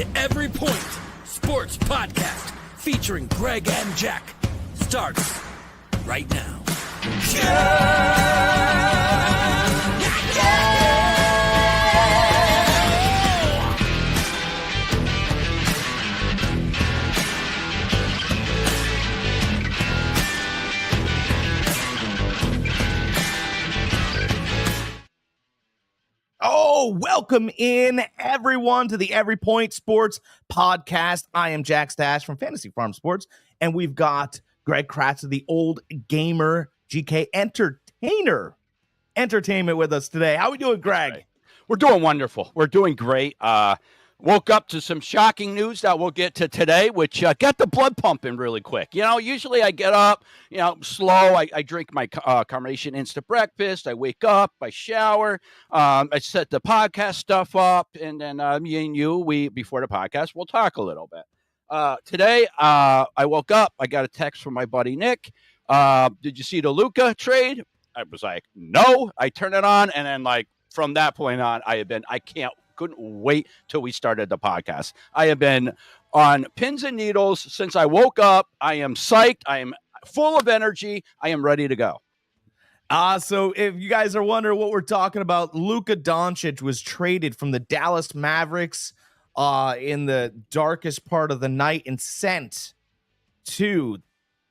The Every Point Sports Podcast featuring Greg and Jack starts right now. Oh, welcome in everyone to the Every Point Sports Podcast. I am Jack Stache from Fantasy Farm Sports, and we've got Greg Kratz of the OldGamerGK Entertainment with us today. How are we doing, Greg? Right. We're doing wonderful. We're doing great. Woke up to some shocking news that we'll get to today, which got the blood pumping really quick. You know, usually I get up, slow. I drink my Carnation Instant Breakfast. I wake up, I shower, I set the podcast stuff up, and then me and you, before the podcast, we'll talk a little bit. Today, I woke up. I got a text from my buddy Nick. Did you see the Luka trade? I was like, no. I turned it on, and then from that point on, couldn't wait till we started the podcast. I have been on pins and needles since I woke up. I am psyched. I am full of energy. I am ready to go. So if you guys are wondering what we're talking about, Luka Doncic was traded from the Dallas Mavericks in the darkest part of the night and sent to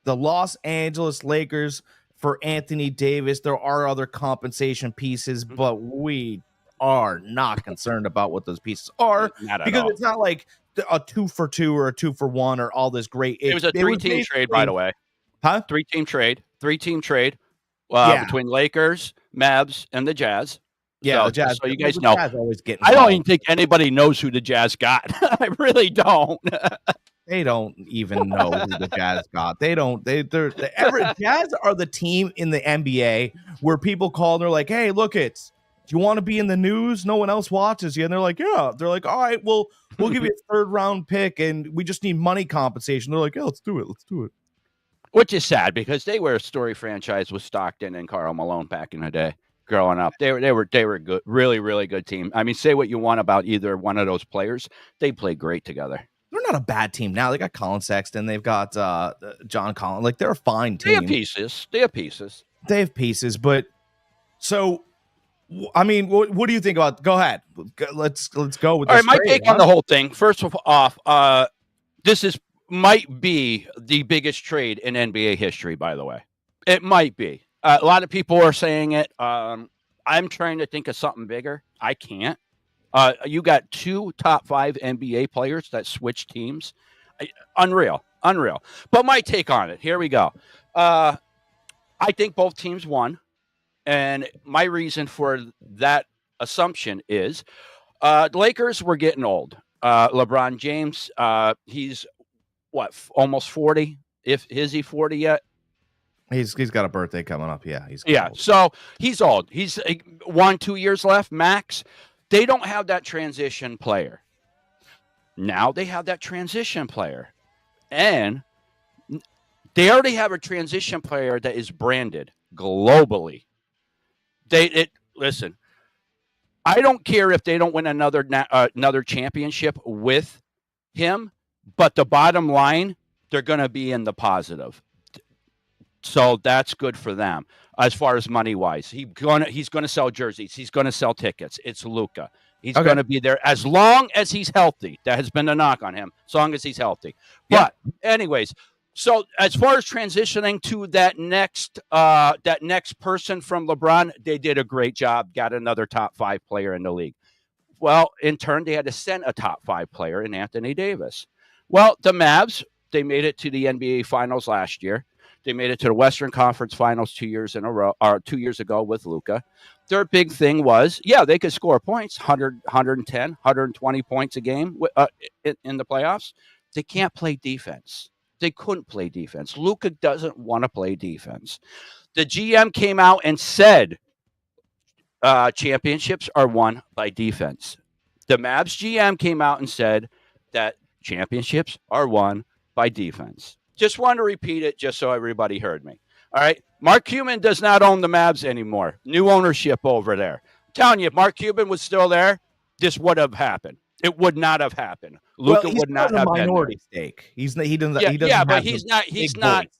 the Los Angeles Lakers for Anthony Davis. There are other compensation pieces, but we are not concerned about what those pieces are because it's not like a 2-for-2 or a 2-for-1 or all this great. It was a three-team trade, by the way. Huh? Three-team trade between Lakers, Mavs, and the Jazz. Yeah, so, the Jazz. So you guys know. Always get I don't even think anybody knows who the Jazz got. I really don't. They don't even know who the Jazz got. They don't. Jazz are the team in the NBA where people call and they're like, "Hey, look, do you want to be in the news? No one else watches you." And they're like, "Yeah." They're like, "All right, well, we'll give you a 3rd-round pick, and we just need money compensation." They're like, "Yeah, let's do it. Let's do it." Which is sad because they were a story franchise with Stockton and Karl Malone back in the day. Growing up, they were good, really, really good team. I mean, say what you want about either one of those players, they played great together. They're not a bad team now. They got Colin Sexton. They've got John Collins. Like, they're a fine team. They have pieces. But so, I mean, what do you think about? Go ahead. Let's go with this. All right, my take on the whole thing. First off, this might be the biggest trade in NBA history. By the way, it might be. A lot of people are saying it. I'm trying to think of something bigger. I can't. You got 2 top 5 NBA players that switch teams. Unreal. But my take on it, here we go. I think both teams won. And my reason for that assumption is the Lakers were getting old. LeBron James, he's almost 40? Is he 40 yet? He's got a birthday coming up. Yeah. Old. So he's old. He's 1-2 years left, max. They don't have that transition player. Now they have that transition player. And they already have a transition player that is branded globally. Listen, I don't care if they don't win another championship with him, but the bottom line, they're going to be in the positive. So that's good for them as far as money wise. He's going to sell jerseys. He's going to sell tickets. It's Luka. He's going to be there as long as he's healthy. That has been a knock on him. As long as he's healthy. But anyways, so as far as transitioning to that next person from LeBron, they did a great job. Got another top 5 player in the league. Well, in turn, they had to send a top 5 player in Anthony Davis. Well, the Mavs, they made it to the NBA Finals last year. They made it to the Western Conference Finals 2 years in a row, or 2 years ago with Luka. Their big thing was, they could score points, 100, 110, 120 points a game in the playoffs. They can't play defense. They couldn't play defense. Luka doesn't want to play defense. The GM came out and said championships are won by defense. The Mavs GM came out and said that championships are won by defense. Just wanted to repeat it just so everybody heard me. All right. Mark Cuban does not own the Mavs anymore. New ownership over there. I'm telling you, if Mark Cuban was still there, this would have happened. It would not have happened. Luka Well, he's would not a have been there. minority stake. He doesn't. Yeah, He doesn't. but have he's the not. He's big not. voice.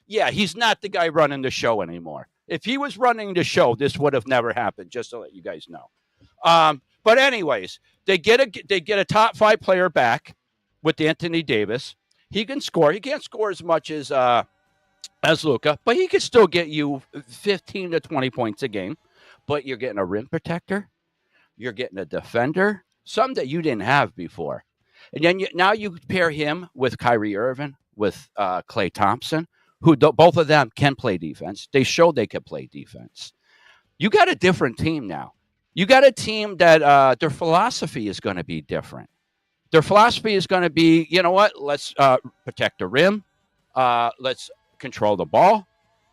Yeah, he's not the guy running the show anymore. If he was running the show, this would have never happened. Just to let you guys know. But anyways, they get a top 5 player back with Anthony Davis. He can score. He can't score as much as Luka, but he can still get you 15 to 20 points a game. But you're getting a rim protector. You're getting a defender, something that you didn't have before. And then now you pair him with Kyrie Irving, with Klay Thompson, who both of them can play defense. They showed they could play defense. You got a different team now. You got a team that their philosophy is going to be different. Their philosophy is going to be, you know what? Let's protect the rim. Let's control the ball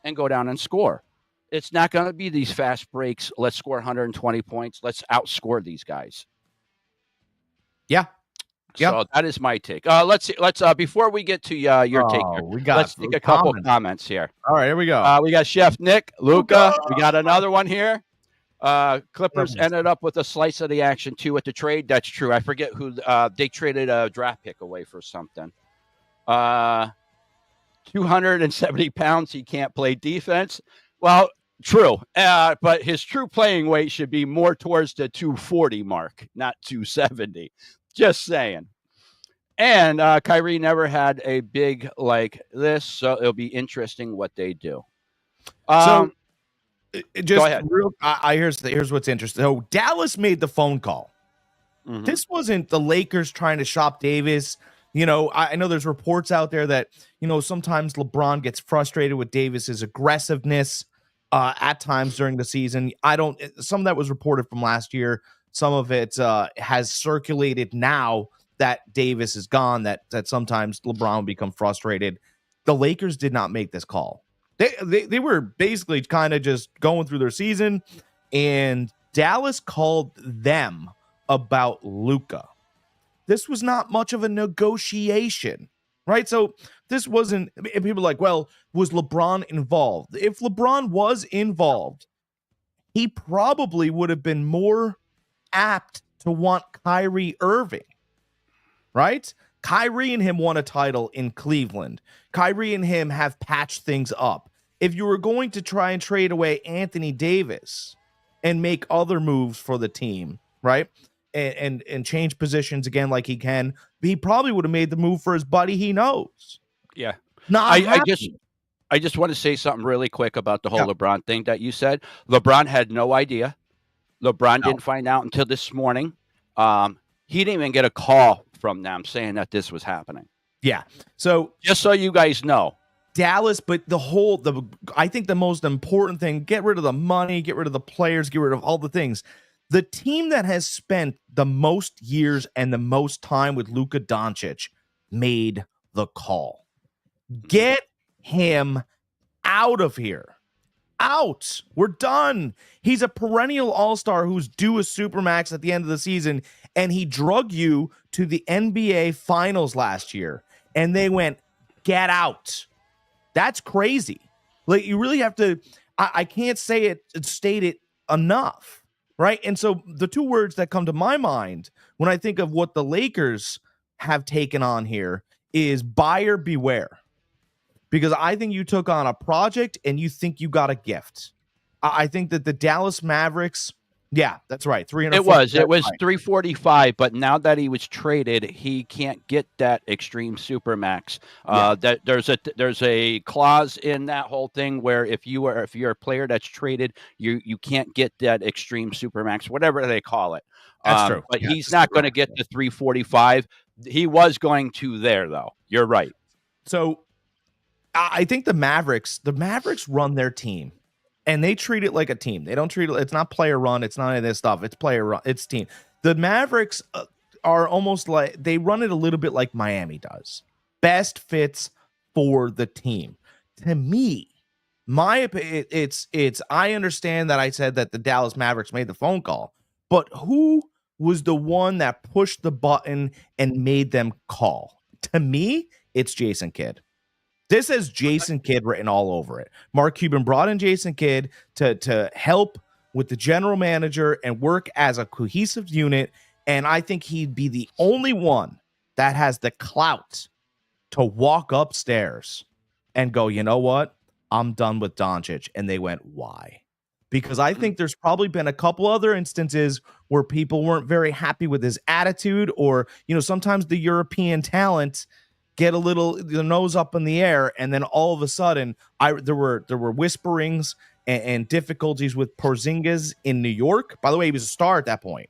and go down and score. It's not going to be these fast breaks. Let's score 120 points. Let's outscore these guys. Yeah. Yep. So that is my take. Let's before we get to your take here, let's take a couple comments here. All right, here we go. We got Chef Nick, Luka. We got another one here. Clippers ended up with a slice of the action too at the trade. That's true. I forget who they traded a draft pick away for something. 270 pounds. He can't play defense. Well, true. But his true playing weight should be more towards the 240 mark, not 270. Just saying. And Kyrie never had a big like this, so it'll be interesting what they do. So Go just ahead. Here's what's interesting. So Dallas made the phone call. Mhm. This wasn't the Lakers trying to shop Davis. You know, I know there's reports out there that, you know, sometimes LeBron gets frustrated with Davis's aggressiveness at times during the season. Some of that was reported from last year. Some of it has circulated now that Davis is gone, that sometimes LeBron will become frustrated. The Lakers did not make this call. They were basically kind of just going through their season, and Dallas called them about Luka. This was not much of a negotiation, right? So this wasn't, people are like, well, was LeBron involved? If LeBron was involved, he probably would have been more apt to want Kyrie Irving, right? Kyrie and him won a title in Cleveland. Kyrie and him have patched things up. If you were going to try and trade away Anthony Davis and make other moves for the team, right? And change positions again like he can, he probably would have made the move for his buddy he knows. Yeah. I I just want to say something really quick about the whole LeBron thing that you said. LeBron had no idea. LeBron didn't find out until this morning. He didn't even get a call from them saying that this was happening. Yeah. So just so you guys know, Dallas, but I think the most important thing, get rid of the money, get rid of the players, get rid of all the things. The team that has spent the most years and the most time with Luka Doncic made the call. Get him out of here. Out. We're done. He's a perennial all-star who's due a supermax at the end of the season, and he drug you to the NBA Finals last year, and they went, get out. That's crazy. Like, you really have to, I can't state it enough, right? And so the two words that come to my mind when I think of what the Lakers have taken on here is buyer beware. Because I think you took on a project and you think you got a gift. I think that the Dallas Mavericks, yeah, that's right. It was 345, but now that he was traded, he can't get that extreme supermax. That there's a clause in that whole thing where if you're a player that's traded, you can't get that extreme supermax, whatever they call it. That's true. But he's not going to get the 345. He was going to there though. You're right. So I think the Mavericks run their team and they treat it like a team. They don't treat it, it's not player run. It's not any of this stuff. It's player run. It's team. The Mavericks are almost like, they run it a little bit like Miami does. Best fits for the team. To me, I understand that I said that the Dallas Mavericks made the phone call, but who was the one that pushed the button and made them call? To me, it's Jason Kidd. This has Jason Kidd written all over it. Mark Cuban brought in Jason Kidd to help with the general manager and work as a cohesive unit And I think he'd be the only one that has the clout to walk upstairs and go, you know what? I'm done with Doncic. And they went, why? Because I think there's probably been a couple other instances where people weren't very happy with his attitude, or, sometimes the European talent get a little the nose up in the air, and then all of a sudden there were whisperings and difficulties with Porzingis in New York. By the way, he was a star at that point.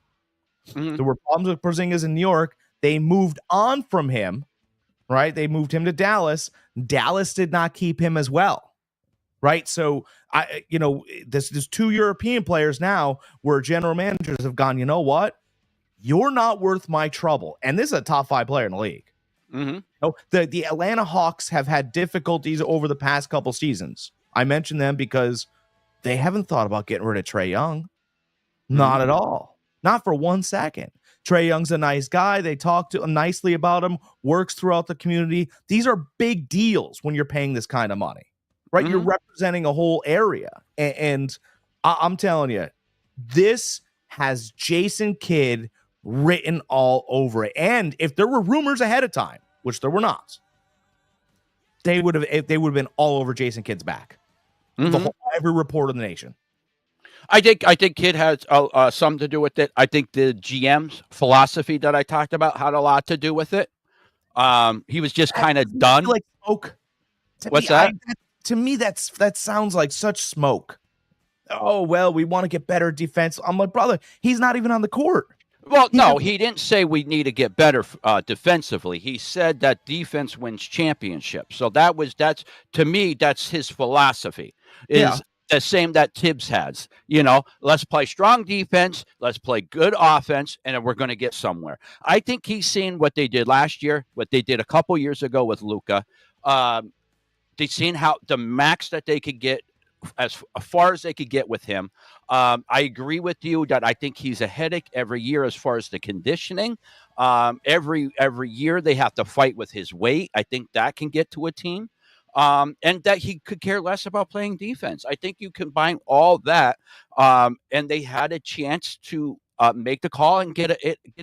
There were problems with Porzingis in New York. They moved on from him, right? They moved him to Dallas. Dallas did not keep him as well, right? So there's two European players now where general managers have gone, you know what? You're not worth my trouble. And this is a top 5 player in the league. The Atlanta Hawks have had difficulties over the past couple seasons. I mentioned them because they haven't thought about getting rid of Trae Young. Not at all. Not for 1 second. Trae Young's a nice guy. They talk to him nicely about him, works throughout the community. These are big deals when you're paying this kind of money, right? You're representing a whole area. And I'm telling you, this has Jason Kidd written all over it. And if there were rumors ahead of time, which there were not, they would have been all over Jason Kidd's back. Every report in the nation. I think Kidd has something to do with it. I think the GM's philosophy that I talked about had a lot to do with it. He was just kind of done. Like smoke. What's that? To me, that sounds like such smoke. Oh, well, we want to get better defense. I'm like, brother, he's not even on the court. Well, no, he didn't say we need to get better defensively. He said that defense wins championships. So that's to me, that's his philosophy. Is the same that Tibbs has. Let's play strong defense, let's play good offense, and then we're going to get somewhere. I think he's seen what they did last year, what they did a couple years ago with Luka. They've seen how the max that they could get, as far as they could get with him. I agree with you that I think he's a headache every year as far as the conditioning. Every year they have to fight with his weight. I think that can get to a team. And that he could care less about playing defense. I think you combine all that, and they had a chance to make the call and get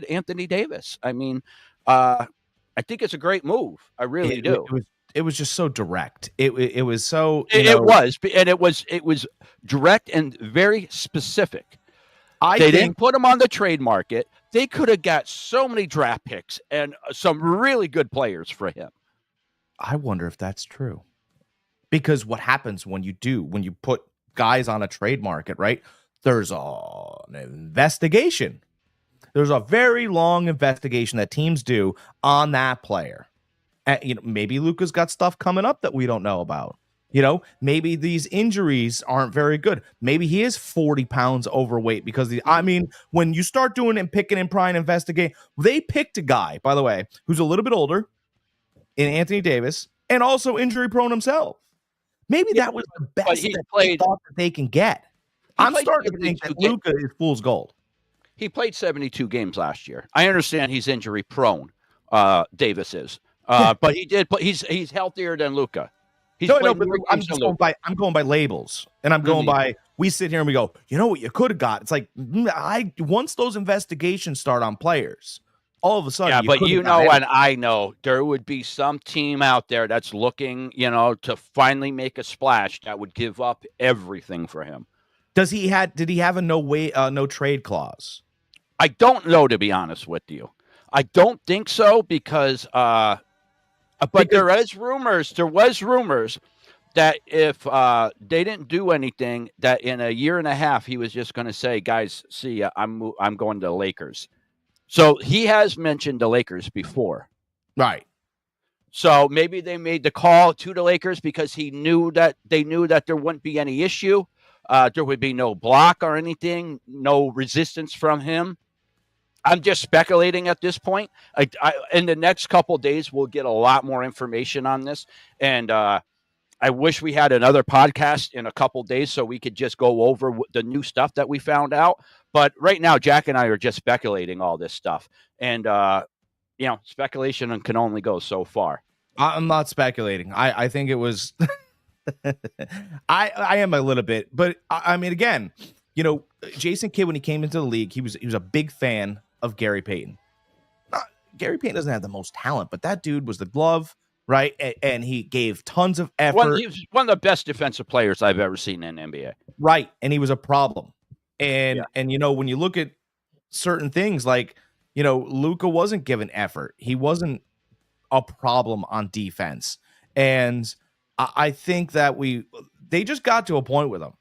Anthony Davis. I mean, I think it's a great move. I really do. It was just so direct. It was so. It was direct and very specific. They didn't put him on the trade market. They could have got so many draft picks and some really good players for him. I wonder if that's true, because what happens when you put guys on a trade market, right? There's an investigation. There's a very long investigation that teams do on that player. And, maybe Luka's got stuff coming up that we don't know about. Maybe these injuries aren't very good. Maybe he is 40 pounds overweight because when you start doing and picking and prying, investigate, they picked a guy, by the way, who's a little bit older, in Anthony Davis, and also injury prone himself. Maybe that was the best they thought that they can get. I'm starting to think that Luka is fool's gold. He played 72 games last year. I understand he's injury prone. Davis is, but he did. He's healthier than Luka. I'm going by labels, and I'm going by. We sit here and we go, you know what you could have got. It's like once those investigations start on players, all of a sudden, but and I know there would be some team out there that's looking, to finally make a splash that would give up everything for him. Did he have a no trade clause? I don't know, to be honest with you. I don't think so because there was rumors that if they didn't do anything, that in a year and a half he was just going to say, guys, see ya, I'm going to the Lakers. So he has mentioned the Lakers before. Right. So maybe they made the call to the Lakers because they knew that there wouldn't be any issue. There would be no block or anything, no resistance from him. I'm just speculating at this point. In the next couple of days, we'll get a lot more information on this. And I wish we had another podcast in a couple of days so we could just go over the new stuff that we found out. But right now, Jack and I are just speculating all this stuff. And, speculation can only go so far. I'm not speculating. I think it was I am a little bit. But, again, Jason Kidd, when he came into the league, he was a big fan of Gary Payton. Gary Payton doesn't have the most talent, but that dude was the glove, right? And he gave tons of effort. He was one of the best defensive players I've ever seen in NBA. Right. And he was a problem. And when you look at certain things like, Luka wasn't given effort. He wasn't a problem on defense. And I think that they just got to a point with him,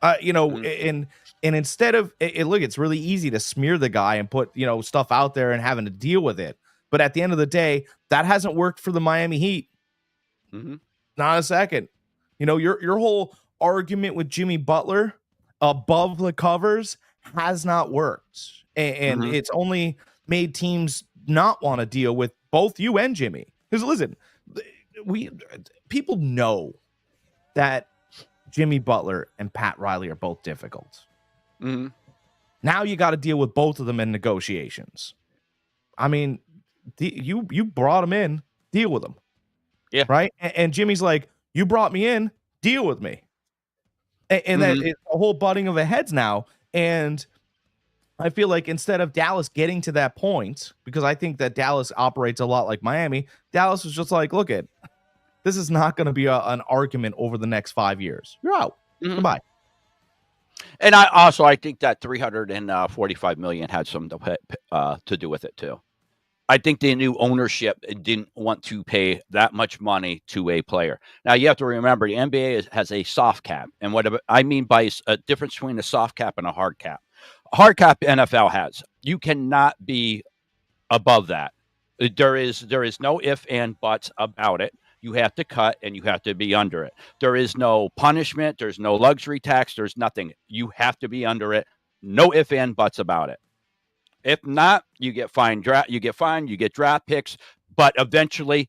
and instead of look, it's really easy to smear the guy and put, stuff out there and having to deal with it. But at the end of the day, that hasn't worked for the Miami Heat. Mm-hmm. Not a second. Your whole argument with Jimmy Butler above the covers has not worked. And it's only made teams not want to deal with both you and Jimmy. Because listen, people know that Jimmy Butler and Pat Riley are both difficult. Mm-hmm. Now you got to deal with both of them in negotiations. I mean, you brought them in, deal with them. Yeah. Right. And Jimmy's like, you brought me in, deal with me. And that it's a whole butting of the heads now. And I feel like instead of Dallas getting to that point, because I think that Dallas operates a lot like Miami, Dallas was just like, look this is not going to be an argument over the next 5 years. You're out. Goodbye. And I think that $345 million had something to do with it too. I think the new ownership didn't want to pay that much money to a player. Now you have to remember the NBA has a soft cap, and what I mean by a difference between a soft cap and a hard cap. A hard cap NFL has. You cannot be above that. There is no if and buts about it. You have to cut and you have to be under it. There is no punishment. There's no luxury tax. There's nothing. You have to be under it. No if and buts about it. If not, you get fined. You get draft picks. But eventually,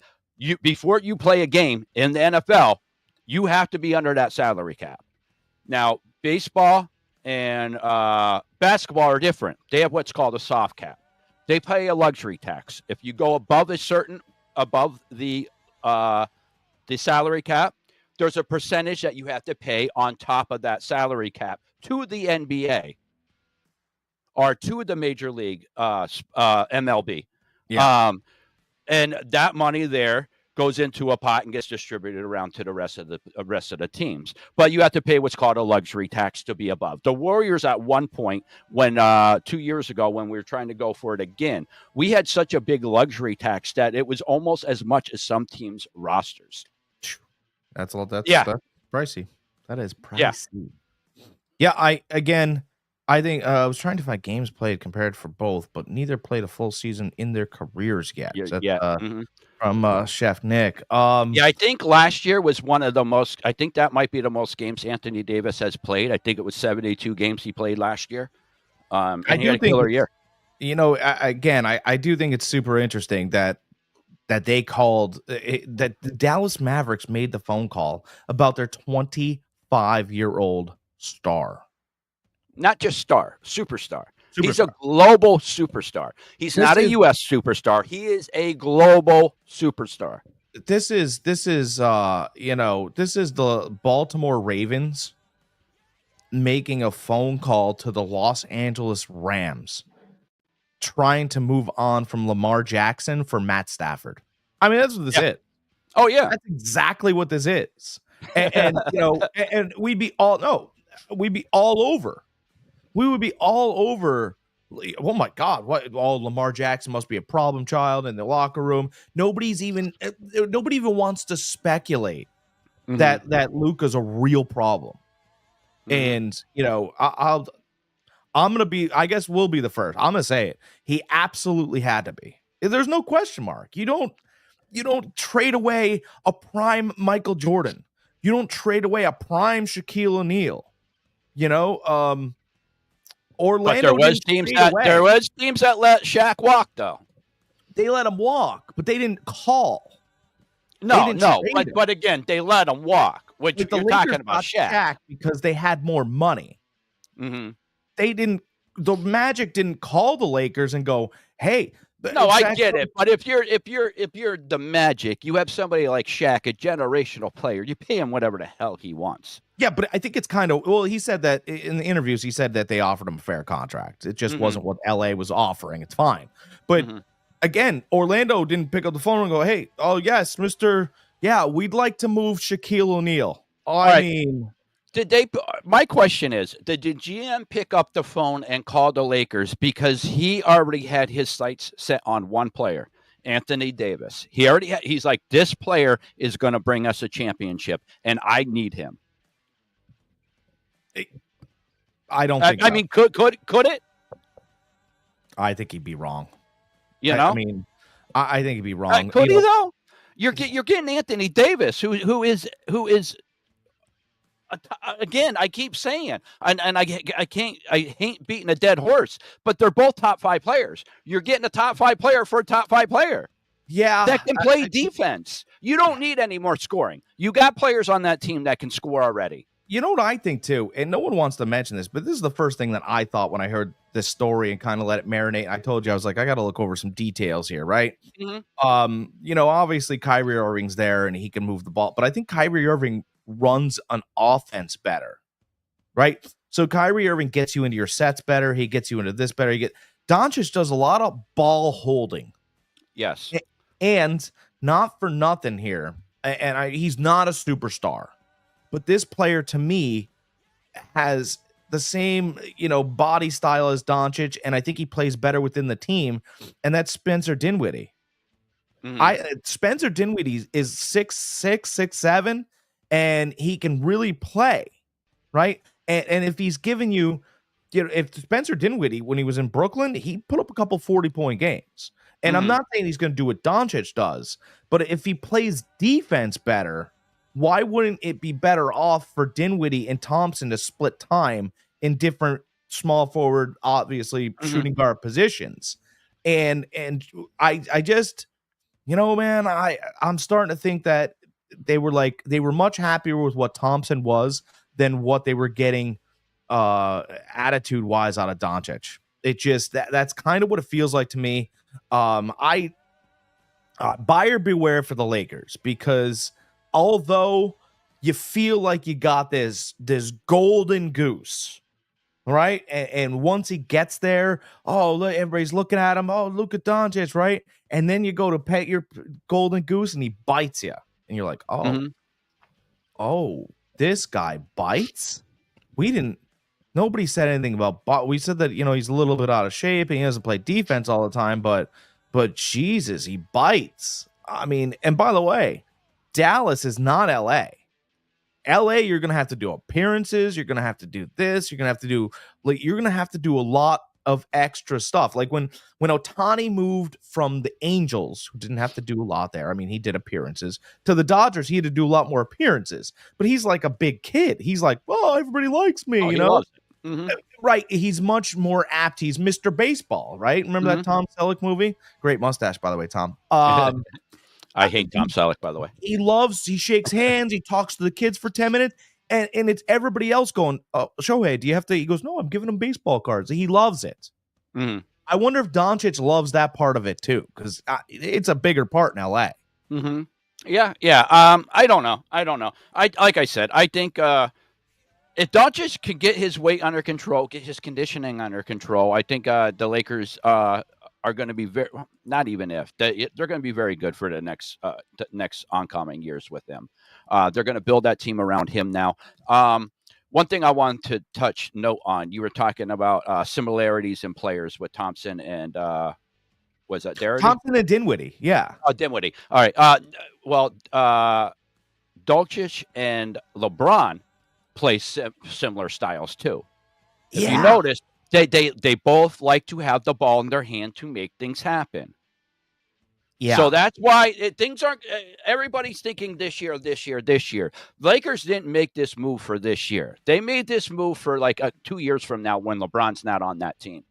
before you play a game in the NFL, you have to be under that salary cap. Now, baseball and basketball are different. They have what's called a soft cap. They pay a luxury tax. If you go above the salary cap, there's a percentage that you have to pay on top of that salary cap to the NBA or to the major league MLB. Yeah. And that money there goes into a pot and gets distributed around to the rest of the teams. But you have to pay what's called a luxury tax to be above. The Warriors at one point, when 2 years ago, when we were trying to go for it again, we had such a big luxury tax that it was almost as much as some teams' rosters. That's pricey. That is pricey. Yeah, I think I was trying to find games played compared for both, but neither played a full season in their careers yet. From Chef Nick. I think last year was one of the most. I think that might be the most games Anthony Davis has played. I think it was 72 games he played last year. And he had a killer year. I do think it's super interesting that they called that the Dallas Mavericks made the phone call about their 25-year-old star. Not just star, superstar. He's a global superstar. He's not a U.S. superstar. He is a global superstar. This is the Baltimore Ravens making a phone call to the Los Angeles Rams, trying to move on from Lamar Jackson for Matt Stafford. I mean, that's what this is. Oh yeah, that's exactly what this is. And we'd be all over. We would be all over. Oh my God! Lamar Jackson must be a problem child in the locker room. Nobody even wants to speculate that Luka's a real problem. And I'm gonna be. I guess we'll be the first. I'm gonna say it. He absolutely had to be. There's no question mark. You don't trade away a prime Michael Jordan. You don't trade away a prime Shaquille O'Neal. Orlando. But there was teams that let Shaq walk, though. They let him walk, but they didn't call. No. But again, they let him walk. Which you're talking about Shaq because they had more money. Mm-hmm. They didn't. The Magic didn't call the Lakers and go, "Hey, No, I get it, but if you're the Magic, you have somebody like Shaq, a generational player. You pay him whatever the hell he wants. Yeah, but I think it's kind of, well, he said that in the interviews, he said that they offered him a fair contract. It just wasn't what LA was offering. It's fine. But again, Orlando didn't pick up the phone and go, hey, oh, yes, we'd like to move Shaquille O'Neal. I mean, did they? My question is, did the GM pick up the phone and call the Lakers because he already had his sights set on one player, Anthony Davis? He's like, this player is going to bring us a championship, and I need him. I don't think. I mean, could it? I think he'd be wrong. I mean, I think he'd be wrong. Could he though? You're getting Anthony Davis, who is. Again, I keep saying, and I hate beating a dead horse, but they're both top 5 players. You're getting a top 5 player for a top 5 player. Yeah, that can play defense. You don't need any more scoring. You got players on that team that can score already. You know what I think too, and no one wants to mention this, but this is the first thing that I thought when I heard this story and kind of let it marinate. I told you, I was like, I got to look over some details here, right? Obviously Kyrie Irving's there and he can move the ball, but I think Kyrie Irving runs an offense better, right? So Kyrie Irving gets you into your sets better. He gets you into this better. Doncic does a lot of ball holding. Yes. And not for nothing here. He's not a superstar, but this player to me has the same, body style as Doncic. And I think he plays better within the team. And that's Spencer Dinwiddie. Spencer Dinwiddie is 6'6", 6'7", and he can really play, right? And if he's giving you, if Spencer Dinwiddie, when he was in Brooklyn, he put up a couple 40-point games. And I'm not saying he's going to do what Doncic does, but if he plays defense better, why wouldn't it be better off for Dinwiddie and Thompson to split time in different small forward, obviously shooting guard positions? And I just, man, I'm starting to think that they were much happier with what Thompson was than what they were getting attitude wise out of Doncic. It just that's kind of what it feels like to me. Buyer beware for the Lakers, because although you feel like you got this golden goose, right? And once he gets there, look, everybody's looking at him. Oh, Luka Doncic, right? And then you go to pet your golden goose and he bites you. And you're like, this guy bites? Nobody said anything about, we said that, he's a little bit out of shape and he doesn't play defense all the time, but Jesus, he bites. I mean, and by the way, Dallas is not LA. LA, you're going to have to do appearances. You're going to have to do this. You're going to have to do a lot of extra stuff. Like when Ohtani moved from the Angels, who didn't have to do a lot there. I mean, he did appearances, to the Dodgers. He had to do a lot more appearances, but he's like a big kid. He's like, everybody likes me, Right. He's much more apt. He's Mr. Baseball, right? Remember that Tom Selleck movie? Great mustache, by the way, Tom. I hate Tom Selleck, by the way. He shakes hands. He talks to the kids for 10 minutes. And it's everybody else going, Shohei, do you have to? He goes, no, I'm giving him baseball cards. He loves it. I wonder if Doncic loves that part of it too, because it's a bigger part in LA. Yeah. I don't know. Like I said, I think if Doncic could get his weight under control, get his conditioning under control, I think the Lakers are going to be they're going to be very good for the next oncoming years with him. They're going to build that team around him now. One thing I wanted to note on, you were talking about similarities in players with Thompson and was that Darren? Thompson and Dinwiddie, yeah. Oh, Dinwiddie. All right. Doncic and LeBron play similar styles too. If you notice, they both like to have the ball in their hand to make things happen. Yeah. So that's why things aren't. Everybody's thinking this year. Lakers didn't make this move for this year. They made this move for like 2 years from now when LeBron's not on that team.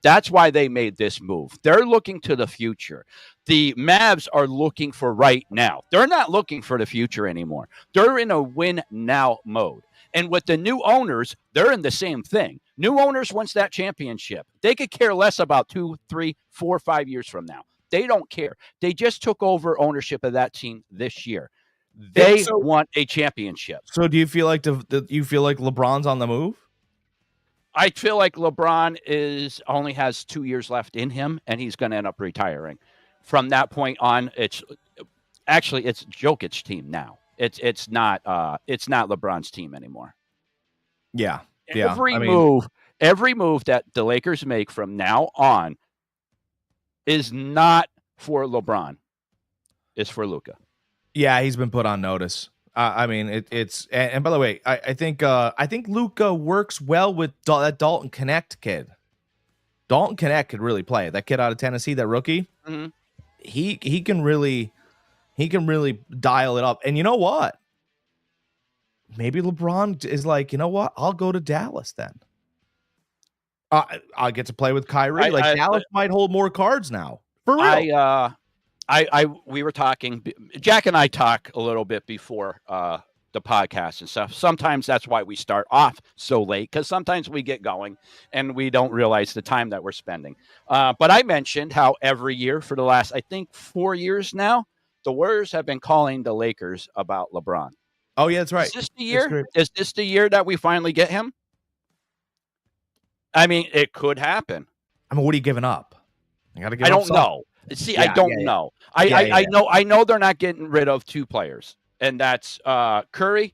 That's why they made this move. They're looking to the future. The Mavs are looking for right now. They're not looking for the future anymore. They're in a win now mode. And with the new owners, they're in the same thing. New owners wants that championship. They could care less about 2, 3, 4, 5 years from now. They don't care. They just took over ownership of that team this year. They want a championship. So do you feel like LeBron's on the move? I feel like LeBron only has 2 years left in him, and he's going to end up retiring. From that point on, it's Jokic's team now. It's not LeBron's team anymore. Yeah. Every move that the Lakers make from now on is not for LeBron. It's for Luka. Yeah, he's been put on notice. It's by the way, I think Luka works well with that Dalton Connect kid. Dalton Connect could really play. That kid out of Tennessee, that rookie. Mm-hmm. He can really dial it up. And you know what? Maybe LeBron is like, you know what? I'll go to Dallas then. I'll get to play with Kyrie. Dallas might hold more cards now. For real. We were talking. Jack and I talk a little bit before the podcast and stuff. Sometimes that's why we start off so late, because sometimes we get going and we don't realize the time that we're spending. But I mentioned how every year for the last, I think, 4 years now, the Warriors have been calling the Lakers about LeBron. Oh yeah, that's right. Is this the year? Is this the year that we finally get him? I mean, it could happen. I mean, what are you giving up? You gotta give. I don't know. See, I don't know. I know they're not getting rid of 2 players, and that's Curry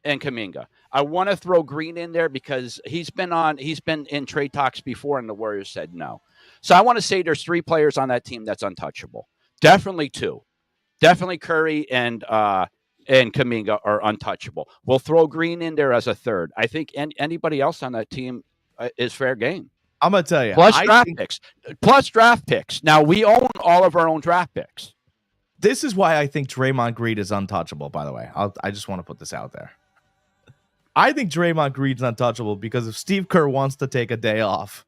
and Kuminga. I want to throw Green in there because he's been in trade talks before, and the Warriors said no. So I want to say there's 3 players on that team that's untouchable. Definitely 2. Definitely Curry and Kuminga are untouchable. We'll throw Green in there as a 3rd. I think anybody else on that team is fair game. I'm gonna tell you. Plus draft picks. Now we own all of our own draft picks. This is why I think Draymond Green is untouchable. By the way, I just want to put this out there. I think Draymond Green's untouchable because if Steve Kerr wants to take a day off,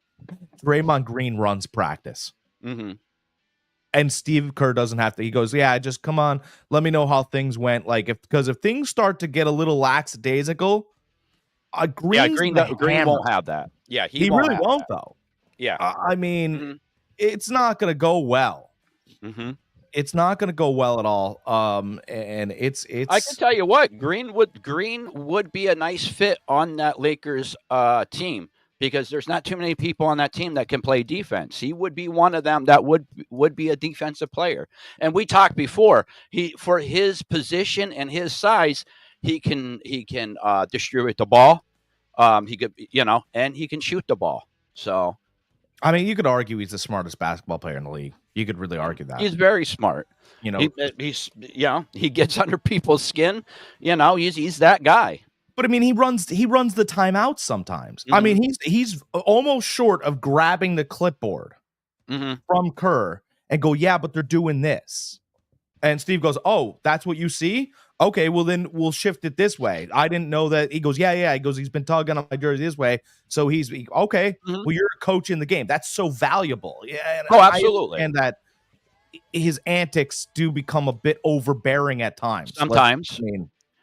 Draymond Green runs practice. Mm-hmm. And Steve Kerr doesn't have to. He goes, yeah, just come on. Let me know how things went. Because if things start to get a little lackadaisical, Green won't have that. Yeah, he really won't though. Yeah, it's not going to go well. Mm-hmm. It's not going to go well at all. And it's. I can tell you what, Green would be a nice fit on that Lakers team. Because there's not too many people on that team that can play defense. He would be one of them that would be a defensive player. And we talked before, for his position and his size, he can distribute the ball. He could, and he can shoot the ball. So, I mean, you could argue he's the smartest basketball player in the league. You could really argue that. He's very smart. He gets under people's skin. He's that guy. But I mean, he runs the timeouts sometimes. Mm-hmm. I mean, he's almost short of grabbing the clipboard from Kerr and go, yeah, but they're doing this. And Steve goes, oh, that's what you see? Okay, well then we'll shift it this way. I didn't know that. He goes, yeah. He goes, he's been tugging on my jersey this way. So okay. Mm-hmm. Well, you're a coach in the game. That's so valuable. Yeah. Absolutely. And that his antics do become a bit overbearing at times. Sometimes.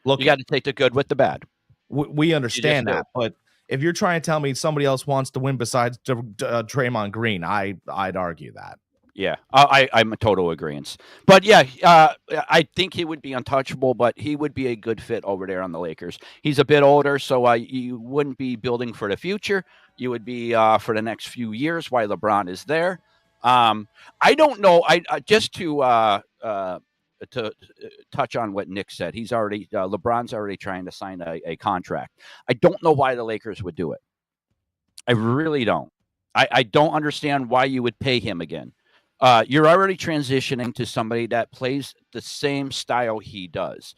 Look, you got to take the good with the bad. We understand that, but if you're trying to tell me somebody else wants to win besides Draymond Green, I'd argue that. Yeah, I'm a total agreement. But yeah, I think he would be untouchable, but he would be a good fit over there on the Lakers. He's a bit older, so you wouldn't be building for the future. You would be for the next few years while LeBron is there. I don't know. I just to touch on what Nick said, he's already LeBron's already trying to sign a contract. I don't know why the Lakers would do it. I really don't. I don't understand why you would pay him again. You're already transitioning to somebody that plays the same style he does.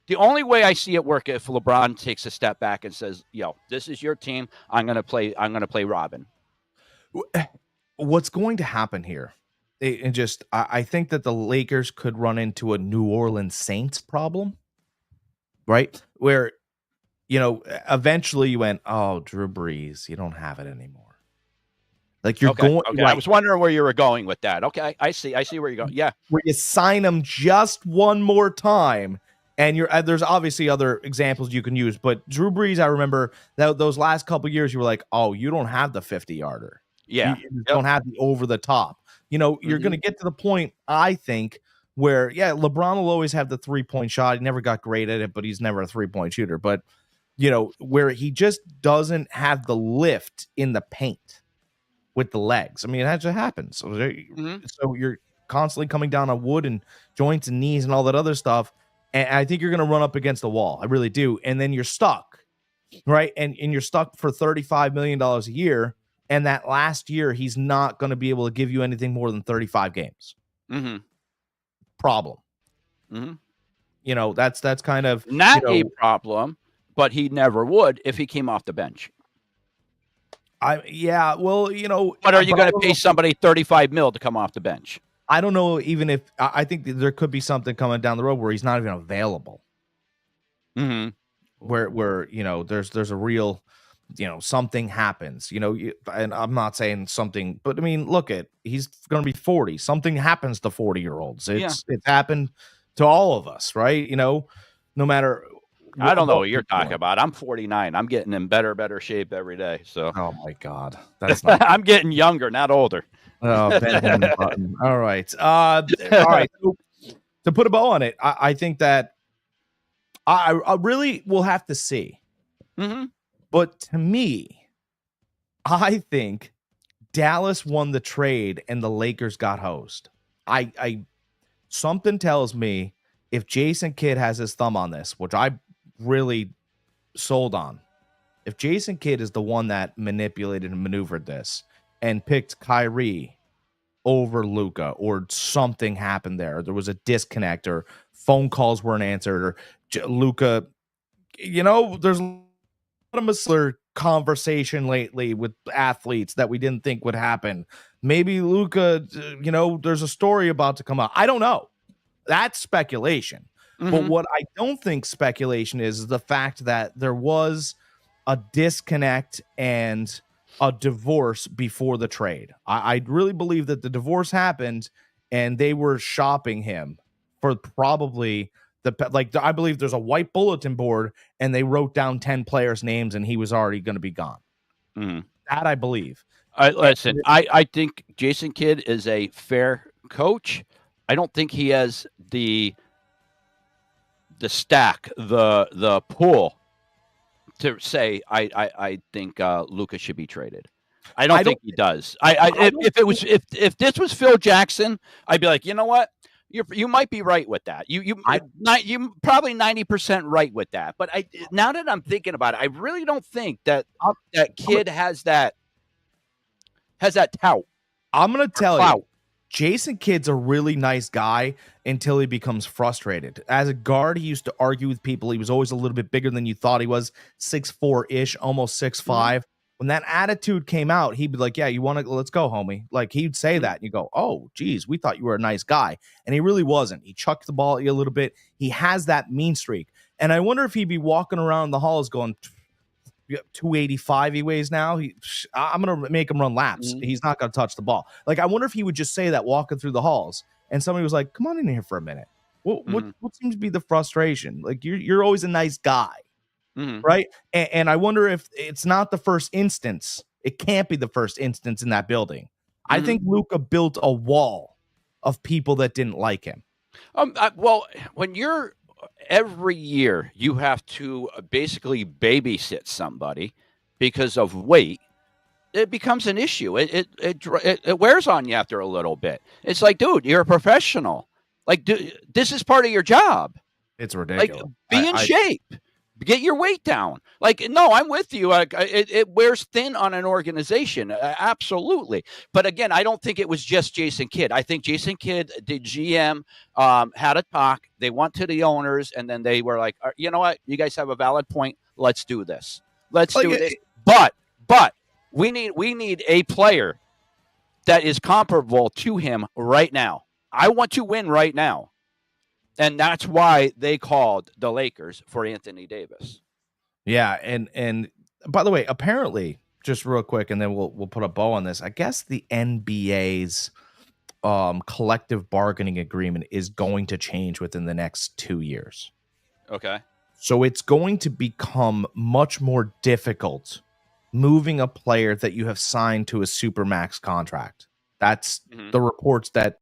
The only way I see it work if LeBron takes a step back and says, "Yo, this is your team. I'm gonna play Robin." What's going to happen here? I think that the Lakers could run into a New Orleans Saints problem, right? Where, eventually you went, oh, Drew Brees, you don't have it anymore. Like you're going. Okay. I was wondering where you were going with that. Okay, I see where you're going. Yeah, where you sign him just one more time, And there's obviously other examples you can use, but Drew Brees, I remember that those last couple of years, you were like, oh, you don't have the 50-yarder. Yeah. You don't have the over the top. You're going to get to the point, I think, where, LeBron will always have the 3-point shot. He never got great at it, but he's never a 3-point shooter. But, where he just doesn't have the lift in the paint with the legs. I mean, that just happens. So you're constantly coming down on wood and joints and knees and all that other stuff. And I think you're going to run up against the wall. I really do. And then you're stuck, right? And you're stuck for $35 million a year. And that last year, he's not going to be able to give you anything more than 35 games. Problem. That's kind of not a problem, but he never would if he came off the bench. But are you going to pay somebody $35 million to come off the bench? I don't know, even if I think there could be something coming down the road where he's not even available. Where there's a real, something happens, and I'm not saying something, but I mean, he's going to be 40. Something happens to 40-year-olds. It's happened to all of us, right? No matter. I don't know what you're talking about. I'm 49. I'm getting in better shape every day. So. Oh my God, that's not. I'm getting younger, not older. Oh, Benjamin Button. All right. All right. So, to put a bow on it, I think that I really will have to see. But to me, I think Dallas won the trade and the Lakers got hosed. I something tells me if Jason Kidd has his thumb on this, which I really sold on, if Jason Kidd is the one that manipulated and maneuvered this and picked Kyrie over Luka, or something happened there was a disconnect, or phone calls weren't answered, or Luka, there's a lot of muscular conversation lately with athletes that we didn't think would happen. Maybe Luka, there's a story about to come out. I don't know. That's speculation. But what I don't think speculation is the fact that there was a disconnect and a divorce before the trade. I really believe that the divorce happened and they were shopping him for probably I believe there's a white bulletin board and they wrote down 10 players' names and he was already going to be gone. That I believe. Listen, I think Jason Kidd is a fair coach. I don't think he has the stack, the pool to say I think Luka should be traded. I don't think he does. If this was Phil Jackson, I'd be like, you know what? You might be right with that. You probably 90% right with that. But now that I'm thinking about it, I really don't think that Kidd has that tout. I'm gonna tell you, Jason Kidd's a really nice guy until he becomes frustrated. As a guard, he used to argue with people. He was always a little bit bigger than you thought he was, 6'4"-ish, almost 6'5". When that attitude came out, he'd be like, yeah, you want to, let's go, homie. Like, he'd say that. And you go, oh, geez, we thought you were a nice guy. And he really wasn't. He chucked the ball at you a little bit. He has that mean streak. And I wonder if he'd be walking around the halls going, 285 he weighs now. I'm going to make him run laps. He's not going to touch the ball. Like, I wonder if he would just say that walking through the halls and somebody was like, come on in here for a minute. What seems to be the frustration? Like, you're always a nice guy. Right. And I wonder if it's not the first instance. It can't be the first instance in that building. I think Luka built a wall of people that didn't like him. Well, when you're every year you have to basically babysit somebody because of weight, it becomes an issue. It wears on you after a little bit. It's like, dude, you're a professional. Like, this is part of your job. It's ridiculous. Like, be in shape. Get your weight down. Like, no, I'm with you. It wears thin on an organization. Absolutely. But again, I don't think it was just Jason Kidd. I think Jason Kidd, the GM, had a talk. They went to the owners, and then they were like, you know what? You guys have a valid point. Let's do this. Let's do this. But we need a player that is comparable to him right now. I want to win right now. And that's why they called the Lakers for Anthony Davis. Yeah, and by the way, apparently, just real quick, and then we'll put a bow on this. I guess the NBA's collective bargaining agreement is going to change within the next 2 years. Okay. So it's going to become much more difficult moving a player that you have signed to a supermax contract. That's the reports that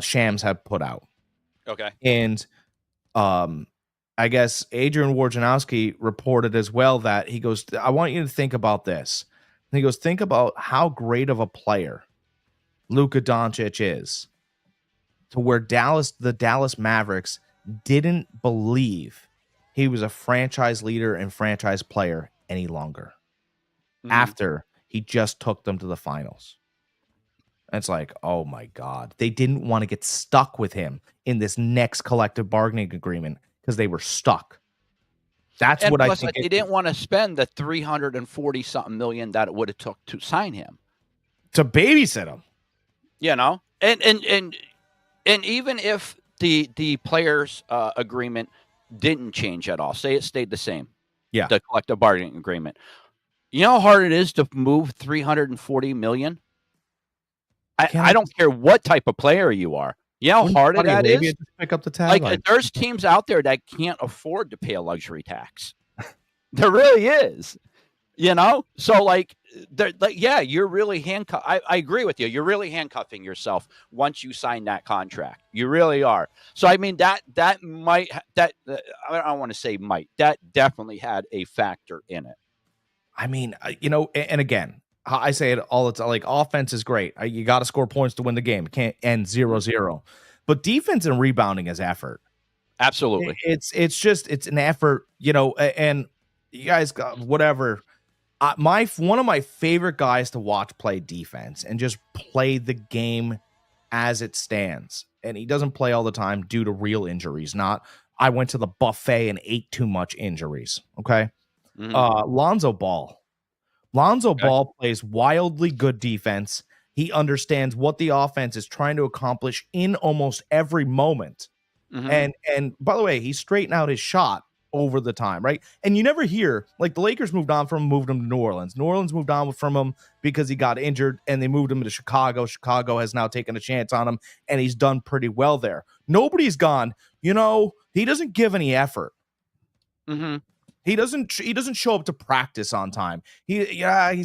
Shams have put out. Okay. And I guess Adrian Wojnarowski reported as well that he goes, I want you to think about this. And he goes, think about how great of a player Luka Doncic is, to where the Dallas Mavericks didn't believe he was a franchise leader and franchise player any longer after he just took them to the finals. And it's like, oh my God, they didn't want to get stuck with him in this next collective bargaining agreement because they were stuck. That's what I think. They didn't want to spend the $340-something million that it would have took to sign him, to babysit him. You know, and even if the players' agreement didn't change at all, say it stayed the same, the collective bargaining agreement. You know how hard it is to move $340 million. I don't care what type of player you are. You know how hard that is? Just pick up the tab. Like, there's teams out there that can't afford to pay a luxury tax. There really is. You know? So, yeah, you're really handcuffed. I agree with you. You're really handcuffing yourself once you sign that contract. You really are. So, I mean, that might, I don't want to say might, that definitely had a factor in it. I mean, you know, and again, I say it all the time, like, offense is great. You got to score points to win the game. It can't end 0-0. But defense and rebounding is effort. Absolutely. It's an effort, you know, and you guys got whatever. One of my favorite guys to watch play defense and just play the game as it stands. And he doesn't play all the time due to real injuries, not I went to the buffet and ate too much injuries. Okay. Lonzo Ball. Ball plays wildly good defense. He understands what the offense is trying to accomplish in almost every moment. And by the way, he straightened out his shot over the time, right? And you never hear, like, the Lakers moved on from him, moved him to New Orleans. New Orleans moved on from him because he got injured, and they moved him to Chicago. Chicago has now taken a chance on him, and he's done pretty well there. Nobody's gone, you know, he doesn't give any effort. He doesn't show up to practice on time. He's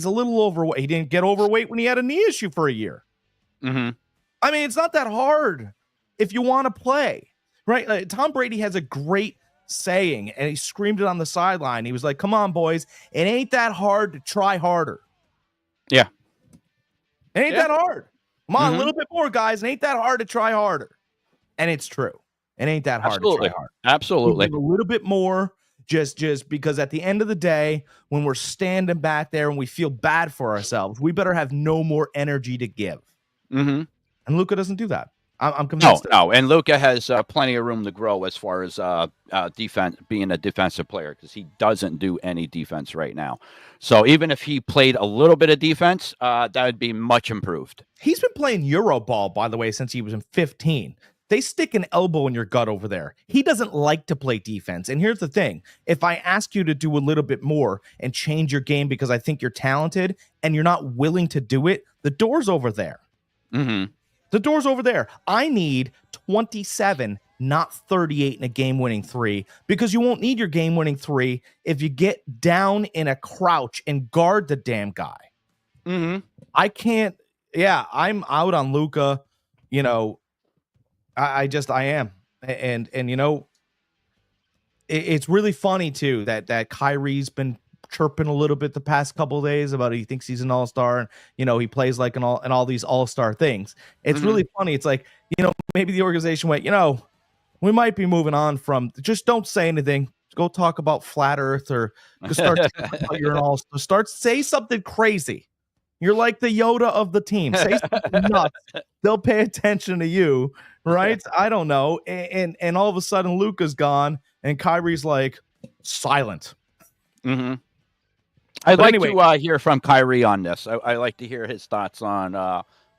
a little overweight. He didn't get overweight when he had a knee issue for a year. I mean, it's not that hard if you want to play, right? Like, Tom Brady has a great saying, and he screamed it on the sideline. He was like, come on, boys, it ain't that hard to try harder. Yeah. It ain't that hard. Come on, a little bit more, guys. It ain't that hard to try harder. And it's true. It ain't that hard to try hard. Absolutely. A little bit more, just because at the end of the day, when we're standing back there and we feel bad for ourselves, we better have no more energy to give. And Luka doesn't do that. I'm convinced. No, and Luka has plenty of room to grow as far as defense, being a defensive player, because he doesn't do any defense right now. So even if he played a little bit of defense, that would be much improved. He's been playing Euro ball, by the way, since he was in 15. They stick an elbow in your gut over there. He doesn't like to play defense. And here's the thing. If I ask you to do a little bit more and change your game because I think you're talented and you're not willing to do it, the door's over there. The door's over there. I need 27, not 38 in a game-winning three, because you won't need your game-winning three if you get down in a crouch and guard the damn guy. I can't. Yeah, I'm out on Luka. You know, I am. And you know, it's really funny too that Kyrie's been chirping a little bit the past couple of days about he thinks he's an all-star, and you know, he plays like all these all-star things. It's really funny. It's like, you know, maybe the organization went, you know, we might be moving on from just don't say anything. Go talk about flat earth, or start about you're an all-star. Say something crazy. You're like the Yoda of the team. Say something nuts. They'll pay attention to you, right? I don't know. And all of a sudden Luka's gone and Kyrie's like silent. I'd like to hear from Kyrie on this. I like to hear his thoughts on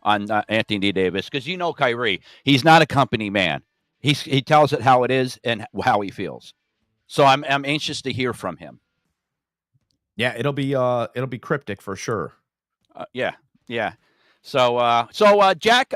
Anthony Davis, because you know Kyrie, he's not a company man. He tells it how it is and how he feels. So I'm anxious to hear from him. Yeah, it'll be cryptic for sure. Yeah. So Jack,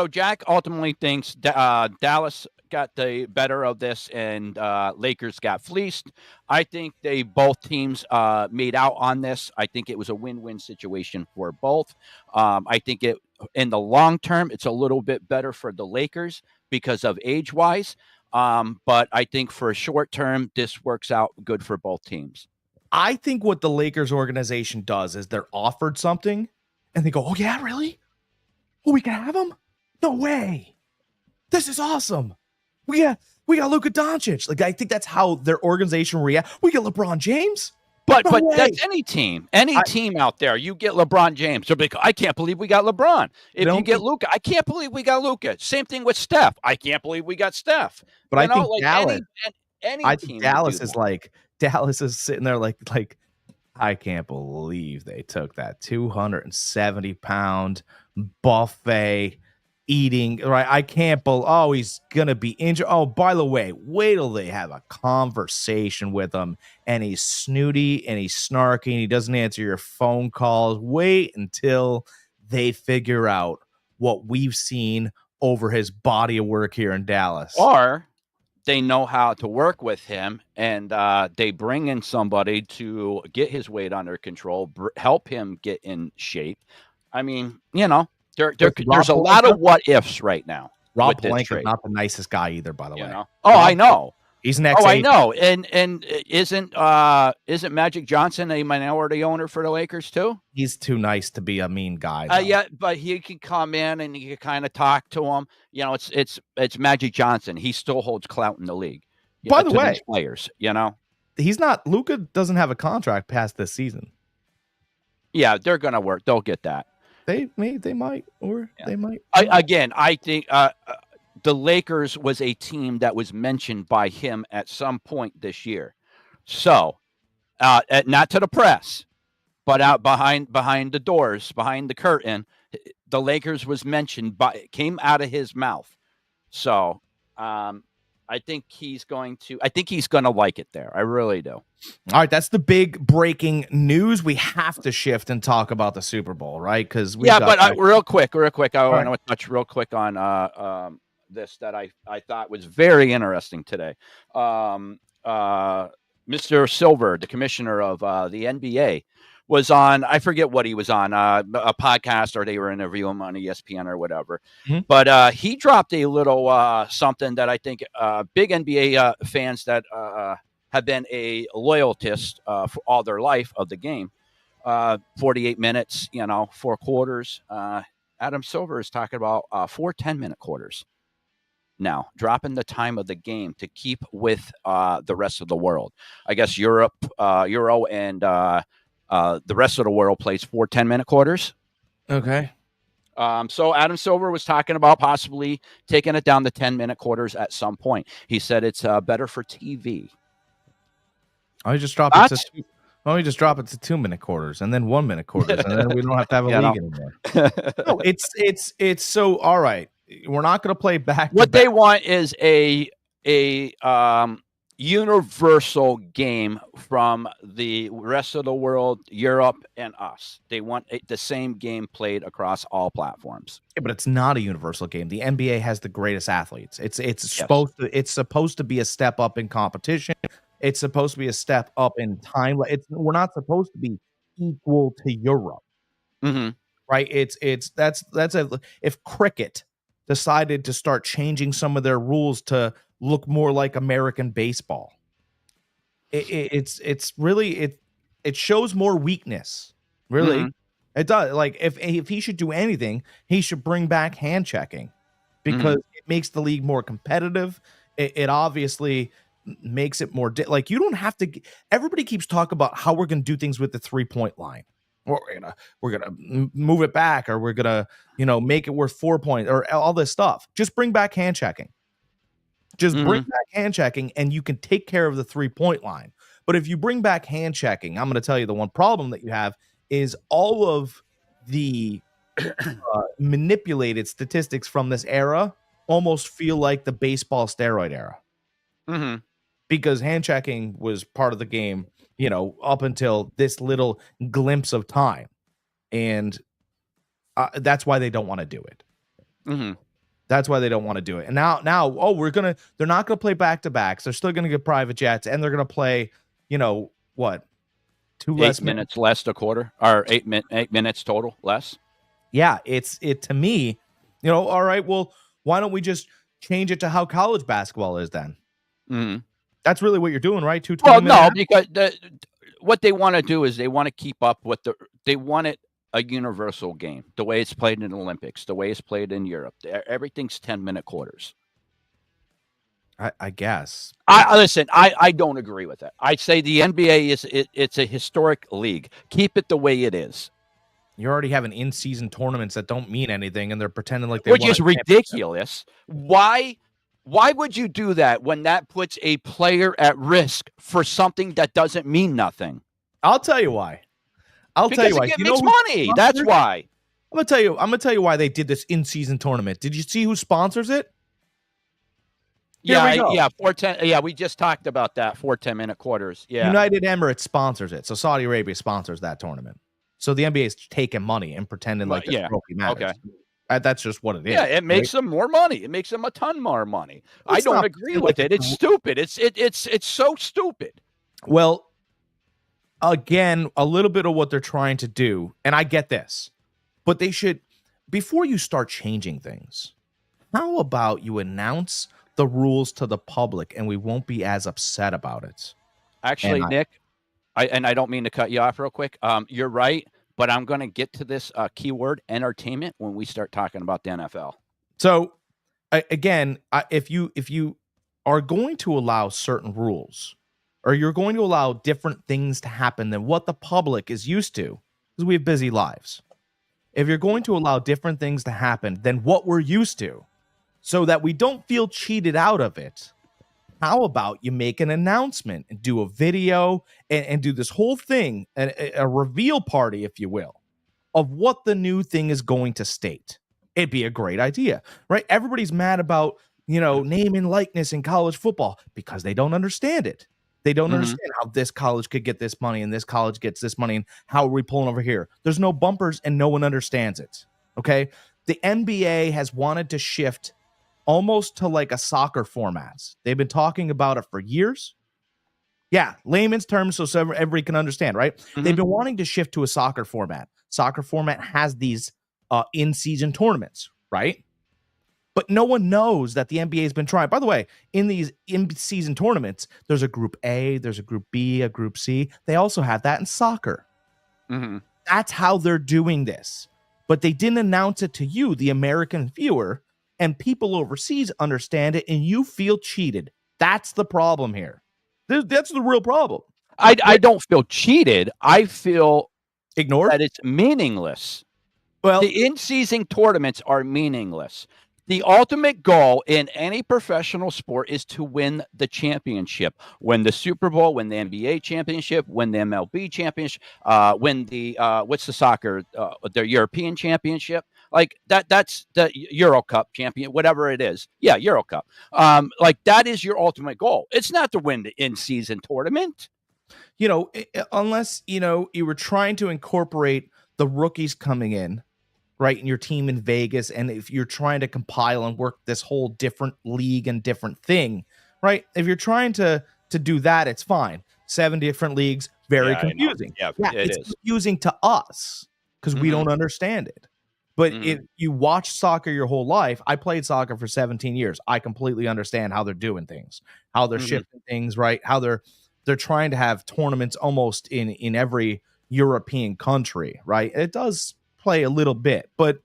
Jack ultimately thinks Dallas got the better of this, and Lakers got fleeced. I think both teams made out on this. I think it was a win-win situation for both. I think in the long term, it's a little bit better for the Lakers because of age-wise. But I think for a short term, this works out good for both teams. I think what the Lakers organization does is they're offered something and they go, oh, yeah, really? Oh, we can have him? No way. This is awesome. We got Luka Doncic. Like, I think that's how their organization react. We get LeBron James. But No way. that's any team out there. You get LeBron James. They're like, I can't believe we got LeBron. If you get Luka, I can't believe we got Luka. Same thing with Steph. I can't believe we got Steph. But I think Dallas. I think Dallas is like Dallas is sitting there like I can't believe they took that 270-pound buffet eating, right? I can't believe, oh, he's gonna be injured. Oh, by the way, wait till they have a conversation with him and he's snooty and he's snarky and he doesn't answer your phone calls. Wait until they figure out what we've seen over his body of work here in Dallas. Or they know how to work with him, and they bring in somebody to get his weight under control, help him get in shape. I mean, there's a lot of what ifs right now. Rob Pelinka's not the nicest guy either, by the way. I know. He's an ex. I know. And isn't Magic Johnson a minority owner for the Lakers too? He's too nice to be a mean guy. Yeah, but he can come in and you can kind of talk to him. It's Magic Johnson. He still holds clout in the league. By the way, players, he's not. Luka doesn't have a contract past this season. Yeah, they're gonna work. They'll get that. They might, they might. I think the Lakers was a team that was mentioned by him at some point this year. So, not to the press, but out behind the doors, behind the curtain, the Lakers was mentioned came out of his mouth. So, I think he's going to like it there. I really do. All right, that's the big breaking news. We have to shift and talk about the Super Bowl, right? Because real quick, I want to touch real quick on this that I thought was very interesting today. Mr. Silver, the commissioner of the NBA, was on, I forget what he was on, a podcast, or they were interviewing him on ESPN or whatever. Mm-hmm. But he dropped a little something that I think big NBA fans that have been a loyalist for all their life of the game, 48 minutes, 4 quarters. Adam Silver is talking about 4 10-minute quarters now, dropping the time of the game to keep with the rest of the world. I guess Euro and the rest of the world plays 4 10-minute quarters. Okay. So Adam Silver was talking about possibly taking it down to 10-minute quarters at some point. He said it's better for TV. I just drop it to 2-minute quarters and then 1-minute quarters, and then we don't have to have a league anymore. No, it's so all right. We're not going to play back. What they want is a universal game from the rest of the world, Europe and us. They want the same game played across all platforms. Yeah, but it's not a universal game. The NBA has the greatest athletes. It's supposed to be a step up in competition. It's supposed to be a step up in time. We're not supposed to be equal to Europe, right? If cricket decided to start changing some of their rules to look more like American baseball, it shows more weakness. Really, it does. Like if he should do anything, he should bring back hand checking because it makes the league more competitive. It obviously makes it more like you don't have to. Everybody keeps talking about how we're going to do things with the 3-point line. We're gonna move it back, or we're gonna make it worth 4 points, or all this stuff. Just bring back hand checking. Just bring back hand checking, and you can take care of the 3-point line. But if you bring back hand checking, I'm going to tell you the one problem that you have is all of the manipulated statistics from this era almost feel like the baseball steroid era. Because hand checking was part of the game, up until this little glimpse of time. And that's why they don't want to do it. That's why they don't want to do it. And now, they're not going to play back-to-backs. They're still going to get private jets, and they're going to play, what? 2 less minutes less a quarter, or 8 minutes total less. Yeah, to me, all right, well, why don't we just change it to how college basketball is then? Mm-hmm. That's really what you're doing, right? 220 Well, no, because what they want to do is they want to keep up with they want it a universal game, the way it's played in the Olympics, the way it's played in Europe. Everything's 10-minute quarters. I guess. Listen, I don't agree with that. I say the NBA it's a historic league. Keep it the way it is. You're already having in-season tournaments that don't mean anything, and they're pretending like which is ridiculous. Why would you do that when that puts a player at risk for something that doesn't mean nothing? I'll tell you why. Because it makes money. That's why. I'm gonna tell you why they did this in-season tournament. Did you see who sponsors it? Yeah. 410. Yeah, we just talked about that. 4 10-minute quarters. Yeah. United Emirates sponsors it, so Saudi Arabia sponsors that tournament. So the NBA is taking money and pretending like the trophy matters. Okay. That's just what it is. Yeah, it makes them more money. It makes them a ton more money. I don't agree with it. It's stupid. It's so stupid. Well, again, a little bit of what they're trying to do, and I get this, but they should, before you start changing things, how about you announce the rules to the public and we won't be as upset about it? Actually, Nick, I don't mean to cut you off real quick. You're right, but I'm going to get to this keyword entertainment when we start talking about the NFL. So, again, if you are going to allow certain rules, or you're going to allow different things to happen than what the public is used to, because we have busy lives. If you're going to allow different things to happen than what we're used to, so that we don't feel cheated out of it, how about you make an announcement and do a video and do this whole thing, a reveal party, if you will, of what the new thing is going to state? It'd be a great idea, right? Everybody's mad about, name and likeness in college football because they don't understand it. They don't understand how this college could get this money and this college gets this money and how are we pulling over here? There's no bumpers and no one understands it, okay? The NBA has wanted to shift almost to like a soccer format. They've been talking about it for years. Yeah, layman's terms so everybody can understand, right? Mm-hmm. They've been wanting to shift to a soccer format. Soccer format has these in-season tournaments, right? But no one knows that the NBA has been trying. By the way, in these in-season tournaments, there's a Group A, there's a Group B, a Group C. They also have that in soccer. Mm-hmm. That's how they're doing this. But they didn't announce it to you, the American viewer, and people overseas understand it, and you feel cheated. That's the problem here. That's the real problem. I don't feel cheated. I feel ignored. That it's meaningless. Well, the in-season tournaments are meaningless. The ultimate goal in any professional sport is to win the championship, win the Super Bowl, win the NBA championship, win the MLB championship, win the what's the soccer, the European championship, like that's the Euro Cup champion, whatever it is. Yeah, Euro Cup. Like that is your ultimate goal. It's not to win the in-season tournament. Unless you were trying to incorporate the rookies coming in, right, in your team in Vegas, and if you're trying to compile and work this whole different league and different thing, right? If you're trying to do that, it's fine. 7 different leagues, very confusing. Yeah, it's confusing to us because we don't understand it. But if you watch soccer your whole life, I played soccer for 17 years. I completely understand how they're doing things, how they're shifting things, right? How they're trying to have tournaments almost in every European country, right? It does play a little bit, but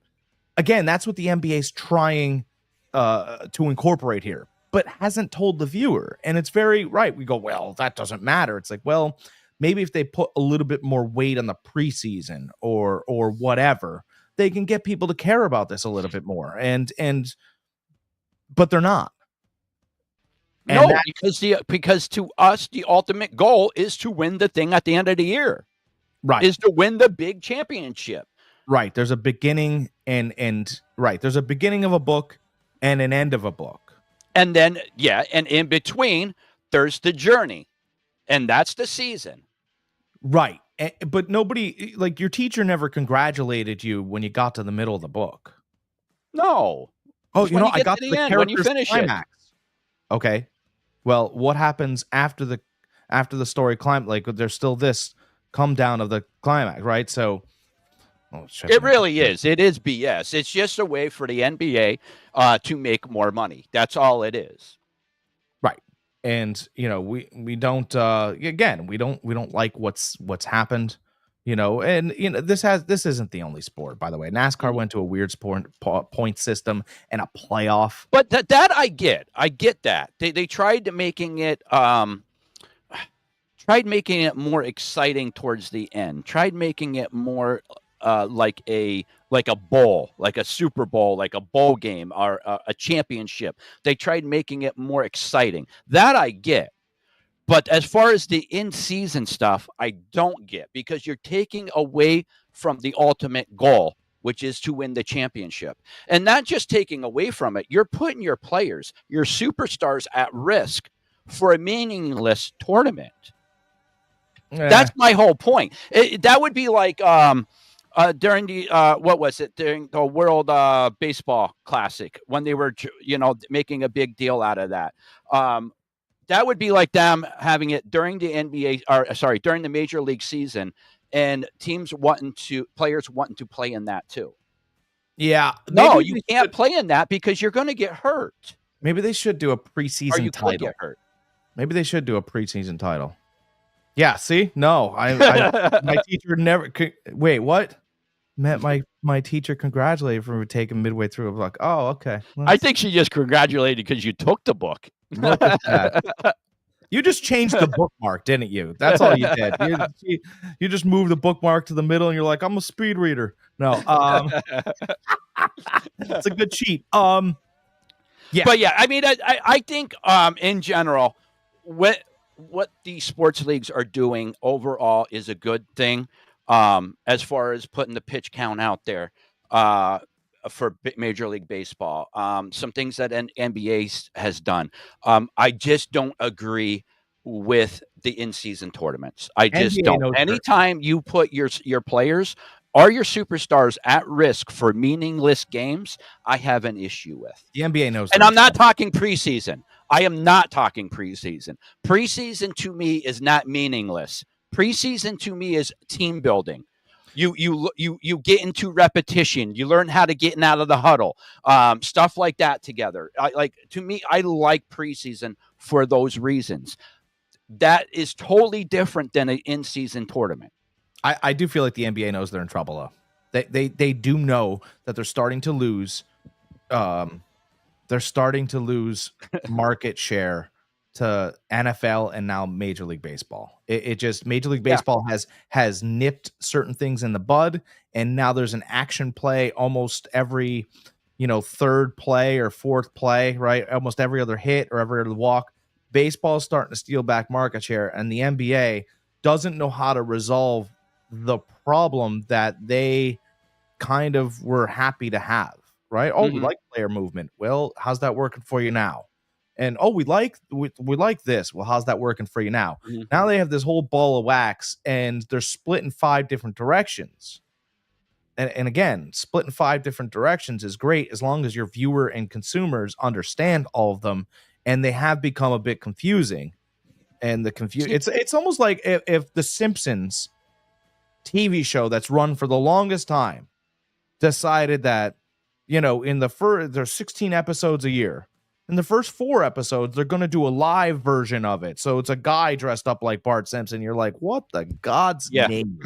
again, that's what the NBA is trying to incorporate here, but hasn't told the viewer. And it's very right. We go, well, that doesn't matter. It's like, well, maybe if they put a little bit more weight on the preseason or whatever, they can get people to care about this a little bit more. But they're not. And because to us, the ultimate goal is to win the thing at the end of the year. Right. Is to win the big championship. Right. There's a beginning and right. There's a beginning of a book and an end of a book. And then, and in between, there's the journey. And that's the season. Right. But nobody, like your teacher never congratulated you when you got to the middle of the book. No. Oh, It's you when know, you I get got to to the the end, when you character's finish it. climax. Okay. Well, what happens after the story climb? Like, there's still this come down of the climax, right? So, oh, shit. It really is. It is BS. It's just a way for the NBA to make more money. That's all it is. Right. And we don't again, we don't like what's happened, and this isn't the only sport, by the way. NASCAR went to a weird point system and a playoff. But that I get. I get that. They tried making it more exciting towards the end. Tried making it more like a bowl, like a Super Bowl, like a bowl game or a championship. They tried making it more exciting. That I get. But as far as the in-season stuff, I don't get, because you're taking away from the ultimate goal, which is to win the championship. And not just taking away from it, you're putting your players, your superstars, at risk for a meaningless tournament. That's my whole point. That would be like during the what was it, during the World Baseball Classic, when they were making a big deal out of that. That would be like them having it during the NBA, or sorry, during the Major League season, and players wanting to play in that too. Yeah. No, you can't play in that because you're going to get hurt. Maybe they should do a preseason Or you title. could get hurt. Maybe they should do a preseason title. Yeah, see? No, I my teacher never wait, what? Met my teacher congratulated for taking midway through. I'm like, oh, okay. I think she just congratulated because you took the book. Look at that. You just changed the bookmark, didn't you? That's all you did. You just moved the bookmark to the middle, and you're like, I'm a speed reader. No, it's a good cheat. Yeah, but yeah, I mean, I think in general, what these sports leagues are doing overall is a good thing. As far as putting the pitch count out there for Major League Baseball, some things that NBA has done. I just don't agree with the in-season tournaments. I just don't. Anytime you put your players or your superstars at risk for meaningless games, I have an issue with. The NBA knows. And I'm not talking preseason. I am not talking preseason. Preseason to me is not meaningless. Preseason to me is team building. You get into repetition. You learn how to get out of the huddle, stuff like that together. I like preseason for those reasons. That is totally different than an in-season tournament. I do feel like the NBA knows they're in trouble though. They do know that they're starting to lose. They're starting to lose market share to NFL and now Major League Baseball. It just Major League Baseball has nipped certain things in the bud, and now there's an action play almost every third play or fourth play, right? Almost every other hit or every other walk. Baseball's starting to steal back market share, and the NBA doesn't know how to resolve the problem that they kind of were happy to have, right? Oh, we like player movement. Well, how's that working for you now? And oh, we like this. Well, how's that working for you now? Now they have this whole ball of wax, and they're split in 5 different directions. And again, split in 5 different directions is great as long as your viewer and consumers understand all of them, and they have become a bit confusing. And it's almost like if the Simpsons TV show that's run for the longest time decided that, in there's 16 episodes a year. In the first 4 episodes, they're going to do a live version of it. So it's a guy dressed up like Bart Simpson. You're like, what the God's name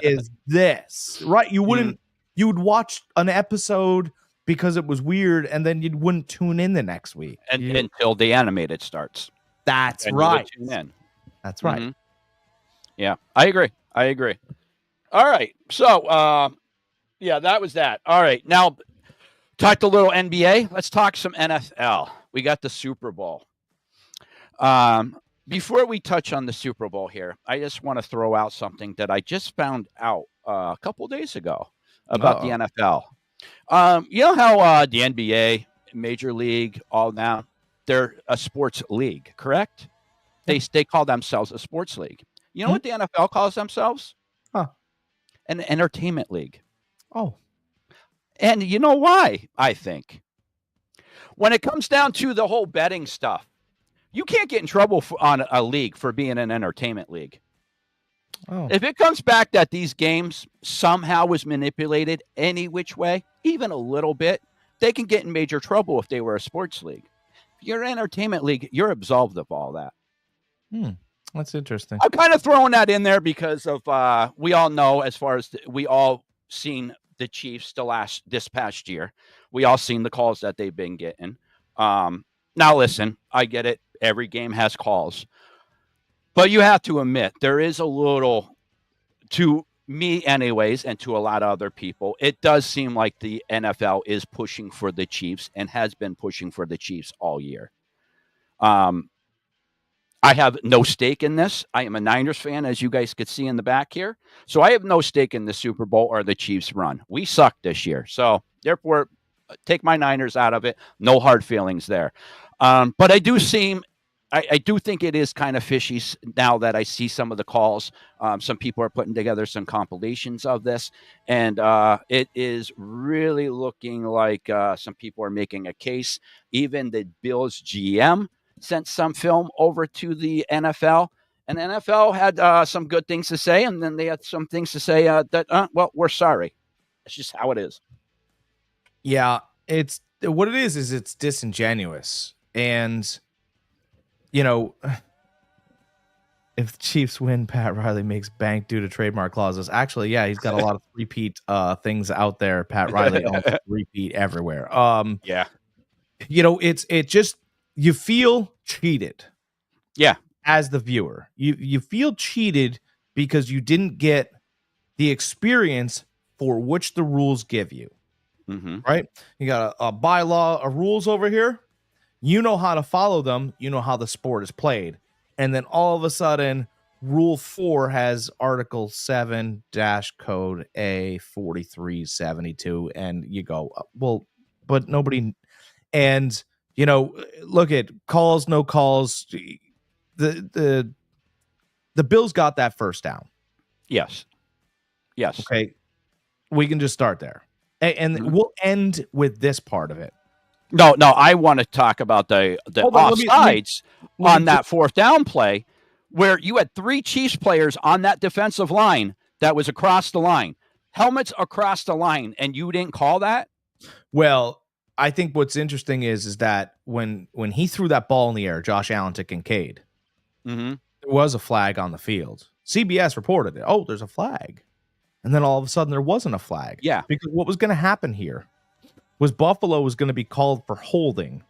is this? Right? You would watch an episode because it was weird, and then you wouldn't tune in the next week. Until the animated starts. That's right. Tune in. That's right. Yeah, I agree. All right. So, that was that. All right. Now, talked a little NBA. Let's talk some NFL. We got the Super Bowl. Before we touch on the Super Bowl here, I just want to throw out something that I just found out a couple days ago about the NFL. You know how the NBA, Major League, all now, they're a sports league, correct? They call themselves a sports league. You know what the NFL calls themselves? An entertainment league. Oh. And you know why, I think? when it comes down to the whole betting stuff, you can't get in trouble on a league for being an entertainment league. Oh. If it comes back that these games somehow was manipulated any which way, even a little bit, they can get in major trouble if they were a sports league. If you're an entertainment league, you're absolved of all that. That's interesting. I'm kind of throwing that in there because of we all know, as far as we all seen the Chiefs this past year, we all seen the calls that they've been getting. Now listen, I get it. Every game has calls, but you have to admit there is a little, to me anyways, and to a lot of other people, it does seem like the NFL is pushing for the Chiefs and has been pushing for the Chiefs all year. I have no stake in this. I am a Niners fan, as you guys could see in the back here. So I have no stake in the Super Bowl or the Chiefs run. We sucked this year. So therefore, take my Niners out of it. No hard feelings there. But I do think it is kind of fishy now that I see some of the calls. Some people are putting together some compilations of this, and it is really looking like some people are making a case. Even the Bills GM sent some film over to the NFL, and the NFL had some good things to say, and then they had some things to say that, well, we're sorry. It's just how it is. Yeah, it's what it is it's disingenuous. And, you know, if the Chiefs win, Pat Riley makes bank due to trademark clauses. Actually, yeah, he's got a lot of repeat things out there. Pat Riley repeat everywhere. Yeah. You know, it just, you feel cheated. Yeah. As the viewer, you feel cheated because you didn't get the experience for which the rules give you. Right? You got a bylaw, a rules over here. You know how to follow them. You know how the sport is played. And then all of a sudden, Rule 4 has Article 7 code A 4372. And you go, well, but nobody. And, you know, look at calls, no calls. The Bills got that first down. Yes. Okay. We can just start there. And we'll end with this part of it. No, I want to talk about the offsides on that fourth down play where you had 3 Chiefs players on that defensive line that was across the line. Helmets across the line, and you didn't call that? Well, I think what's interesting is that when he threw that ball in the air, Josh Allen to Kincaid, there was a flag on the field. CBS reported it. Oh, there's a flag. And then all of a sudden there wasn't a flag. Yeah. Because what was going to happen here was Buffalo was going to be called for holding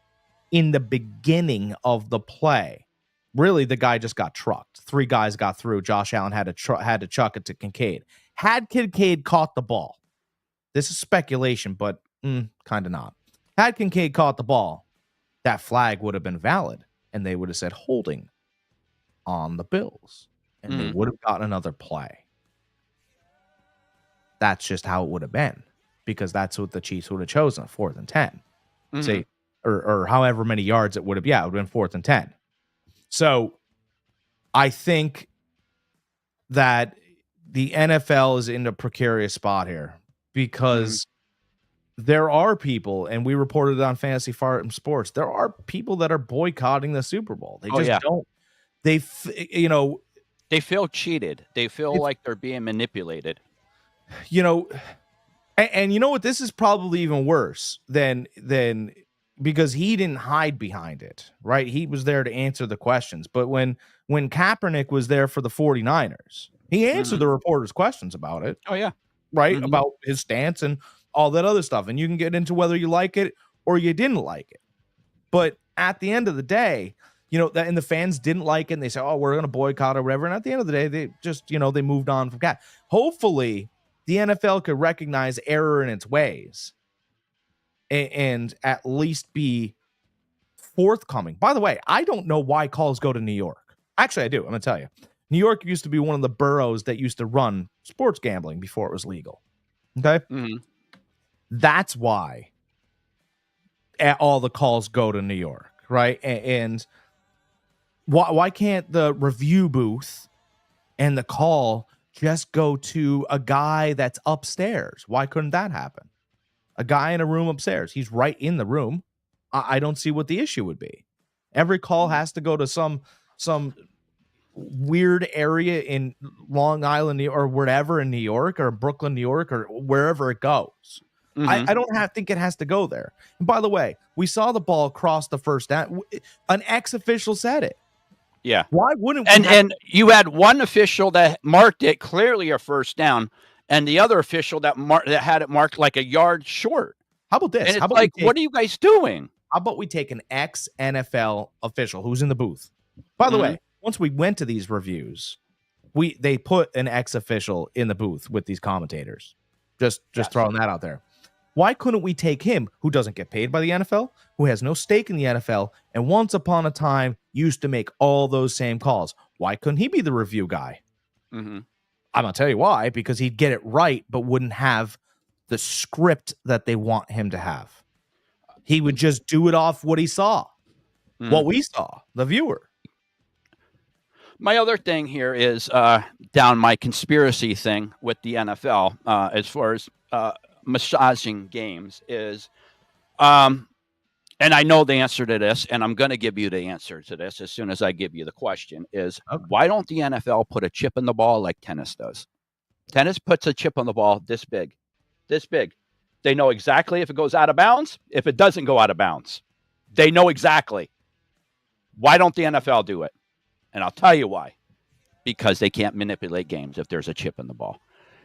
in the beginning of the play. Really, the guy just got trucked. 3 guys got through. Josh Allen had to chuck it to Kincaid. Had Kincaid caught the ball, this is speculation, but kind of not. Had Kincaid caught the ball, that flag would have been valid, and they would have said holding on the Bills, and they would have gotten another play. That's just how it would have been, because that's what the Chiefs would have chosen, 4th and 10. Say, or however many yards it would have. Yeah, it would have been 4th and 10. So I think that the NFL is in a precarious spot here because there are people, and we reported it on Fantasy Farm Sports, there are people that are boycotting the Super Bowl. They just don't. They feel cheated. They feel like they're being manipulated. You know, and you know what? This is probably even worse than because he didn't hide behind it, right? He was there to answer the questions. But when Kaepernick was there for the 49ers, he answered the reporters' questions about it. Oh, yeah. Right? About his stance and all that other stuff. And you can get into whether you like it or you didn't like it. But at the end of the day, you know, that, and the fans didn't like it, and they say, oh, we're going to boycott or whatever. And at the end of the day, they just, you know, they moved on from that. Hopefully, the NFL could recognize error in its ways and at least be forthcoming. By the way, I don't know why calls go to New York. Actually, I do. I'm going to tell you. New York used to be one of the boroughs that used to run sports gambling before it was legal. Okay? That's why all the calls go to New York, right? And why can't the review booth and the call just go to a guy that's upstairs? Why couldn't that happen? A guy in a room upstairs. He's right in the room I don't see what the issue would be. Every call has to go to some weird area in Long Island or wherever in New York or Brooklyn, New York, or wherever it goes. Mhm. I don't think it has to go there. And by the way, we saw the ball cross the first down. An ex-official said it. Yeah. Why wouldn't we And you had one official that marked it clearly a first down, and the other official that had it marked like a yard short. How about this? And it's How about like, what are you guys doing? How about we take an ex-NFL official who's in the booth? By the way, once we went to these reviews, they put an ex-official in the booth with these commentators. Just throwing that out there. Why couldn't we take him, who doesn't get paid by the NFL, who has no stake in the NFL, and once upon a time used to make all those same calls? Why couldn't he be the review guy? Mm-hmm. I'm going to tell you why, because he'd get it right, but wouldn't have the script that they want him to have. He would just do it off what he saw, what we saw, the viewer. My other thing here is down my conspiracy thing with the NFL as far as massaging games is, and I know the answer to this, and I'm going to give you the answer to this as soon as I give you the question, is why don't the NFL put a chip in the ball like tennis does? Tennis puts a chip on the ball this big, this big. They know exactly if it goes out of bounds, if it doesn't go out of bounds. They know exactly. Why don't the NFL do it? And I'll tell you why. Because they can't manipulate games if there's a chip in the ball.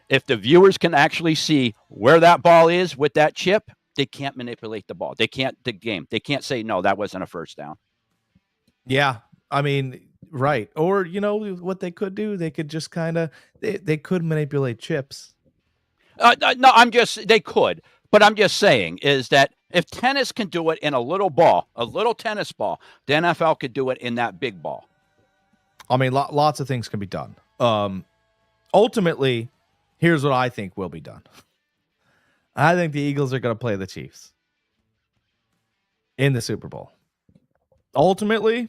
If the viewers can actually see where that ball is with that chip, they can't manipulate the ball. They can't the game. They can't say, no, that wasn't a first down. Yeah, I mean, right. Or, you know, what they could do, they could just kind of, they could manipulate chips. No, they could. But I'm just saying is that if tennis can do it in a little ball, a little tennis ball, the NFL could do it in that big ball. I mean, lots of things can be done. Ultimately, here's what I think will be done. I think the Eagles are going to play the Chiefs in the Super Bowl. Ultimately,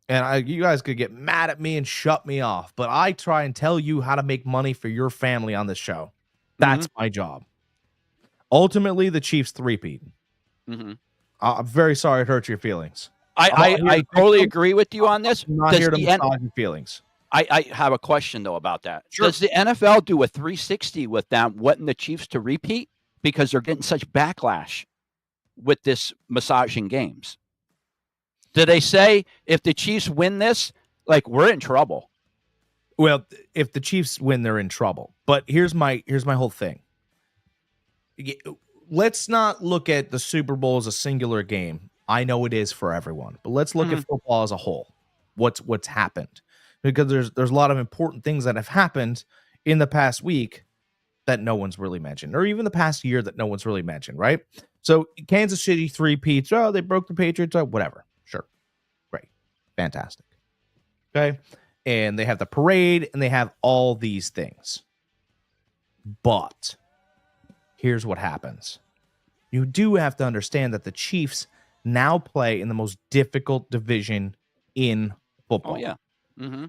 and you guys could get mad at me and shut me off, but I try and tell you how to make money for your family on this show. That's my job. Ultimately, the Chiefs three-peat. I'm very sorry it hurt your feelings. I totally agree with you on this. I'm not here to massage your feelings. I have a question, though, about that. Sure. Does the NFL do a 360 with them, wanting the Chiefs to repeat? Because they're getting such backlash with this massaging games. Do they say, if the Chiefs win this, like, we're in trouble? Well, if the Chiefs win, they're in trouble. But here's my whole thing. Let's not look at the Super Bowl as a singular game. I know it is for everyone, but let's look at football as a whole. What's happened? Because there's a lot of important things that have happened in the past week that no one's really mentioned, or even the past year that no one's really mentioned, right? So Kansas City three-peats. Oh, they broke the Patriots. Oh, whatever. Sure. Great. Fantastic. Okay. And they have the parade and they have all these things. But here's what happens. You do have to understand that the Chiefs now play in the most difficult division in football. Oh, yeah.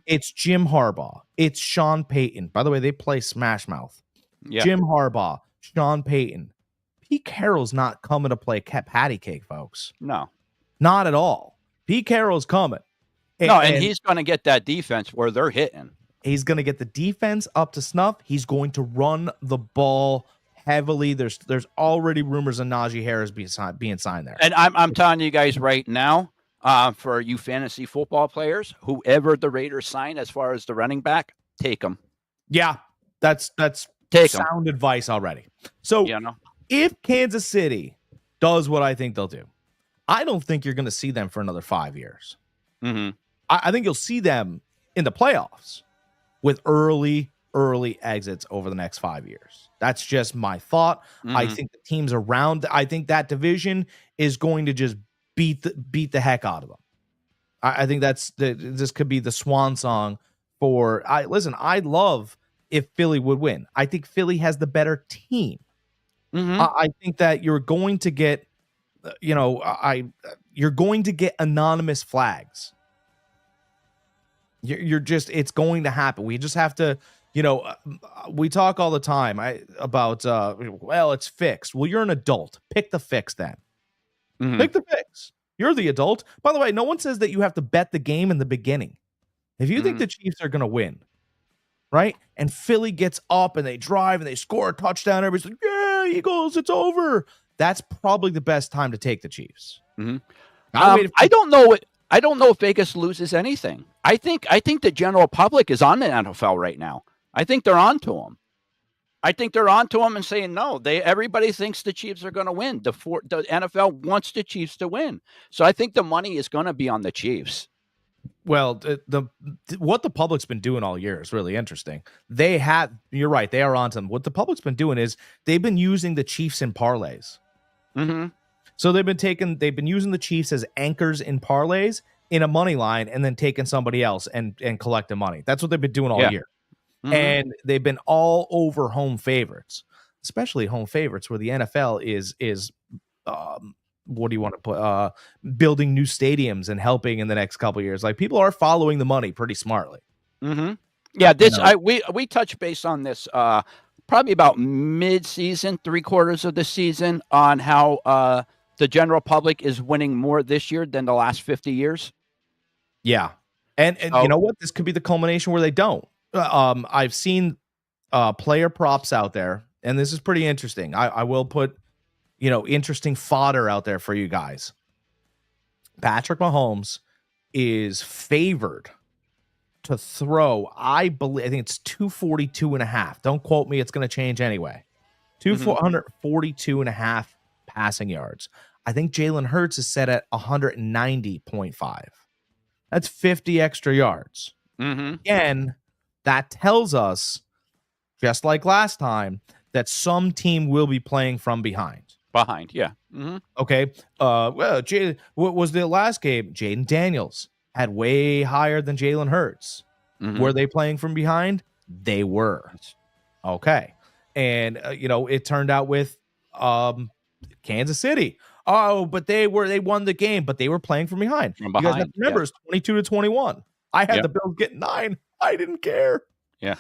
It's Jim Harbaugh. It's Sean Payton. By the way, they play Smash Mouth. Yeah. Jim Harbaugh, Sean Payton. Pete Carroll's not coming to play patty cake, folks. No. Not at all. Pete Carroll's coming. And he's going to get that defense where they're hitting. He's going to get the defense up to snuff. He's going to run the ball heavily. There's already rumors of Najee Harris being signed there. And I'm telling you guys right now, for you fantasy football players, whoever the Raiders sign as far as the running back, take them. Yeah, that's Take sound advice already. So you know, if Kansas City does what I think they'll do, I don't think you're going to see them for another 5 years. I think you'll see them in the playoffs with early exits over the next 5 years. That's just my thought. I think the teams around, I think that division is going to just beat the heck out of them. I think this could be the swan song for. I'd love if Philly would win. I think Philly has the better team. I think that you're going to get, you're going to get anonymous flags. It's going to happen. We just have to, we talk all the time about, well, it's fixed. Well, you're an adult. Pick the fix then. Mhm. Pick the picks. You're the adult. By the way, no one says that you have to bet the game in the beginning. If you think Mhm. the Chiefs are going to win, right? And Philly gets up and they drive and they score a touchdown, everybody's like, yeah, Eagles, it's over. That's probably the best time to take the Chiefs. Mhm. I waited for I don't know. I don't know if Vegas loses anything. I think the general public is on the NFL right now. I think they're on to them. I think they're on to them and saying no. Everybody thinks the Chiefs are going to win. The NFL wants the Chiefs to win. So I think the money is going to be on the Chiefs. Well, what the public's been doing all year is really interesting. You're right, they are on to them. What the public's been doing is they've been using the Chiefs in parlays. Mm-hmm. So they've been using the Chiefs as anchors in parlays in a money line and then taking somebody else and collecting money. That's what they've been doing all year. Mm-hmm. And they've been all over home favorites, especially home favorites where the NFL is what do you want to put building new stadiums and helping in the next couple of years. Like, people are following the money pretty smartly. Mm-hmm. Yeah, we touched base on this probably about mid-season, 3/4 of the season, on how the general public is winning more this year than the last 50 years. Yeah. And you know what? This could be the culmination where they don't. I've seen player props out there, and this is pretty interesting. I will put, interesting fodder out there for you guys. Patrick Mahomes is favored to throw, I think it's 242.5. Don't quote me. It's going to change anyway. 442.5 passing yards. I think Jalen Hurts is set at 190.5. That's 50 extra yards. Mm-hmm. Again, that tells us, just like last time, that some team will be playing from behind. Yeah. Mm-hmm. Okay. Well, what was the last game? Jaden Daniels had way higher than Jalen Hurts. Mm-hmm. Were they playing from behind? They were. Okay. And it turned out with Kansas City. Oh, but they won the game, but they were playing from behind. You guys have to remember, it's 22-21. I had the Bills get 9. I didn't care. Yeah.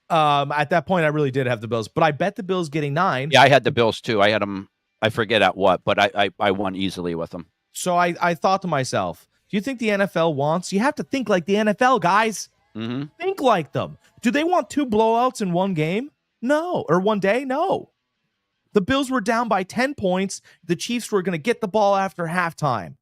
At that point, I really did have the Bills, but I bet the Bills getting 9. Yeah, I had the Bills too. I had them. I forget at what, but I won easily with them. So I thought to myself, do you think the NFL wants? You have to think like the NFL, guys. Mm-hmm. Think like them. Do they want 2 blowouts in one game? No. Or one day? No. The Bills were down by 10 points. The Chiefs were going to get the ball after halftime.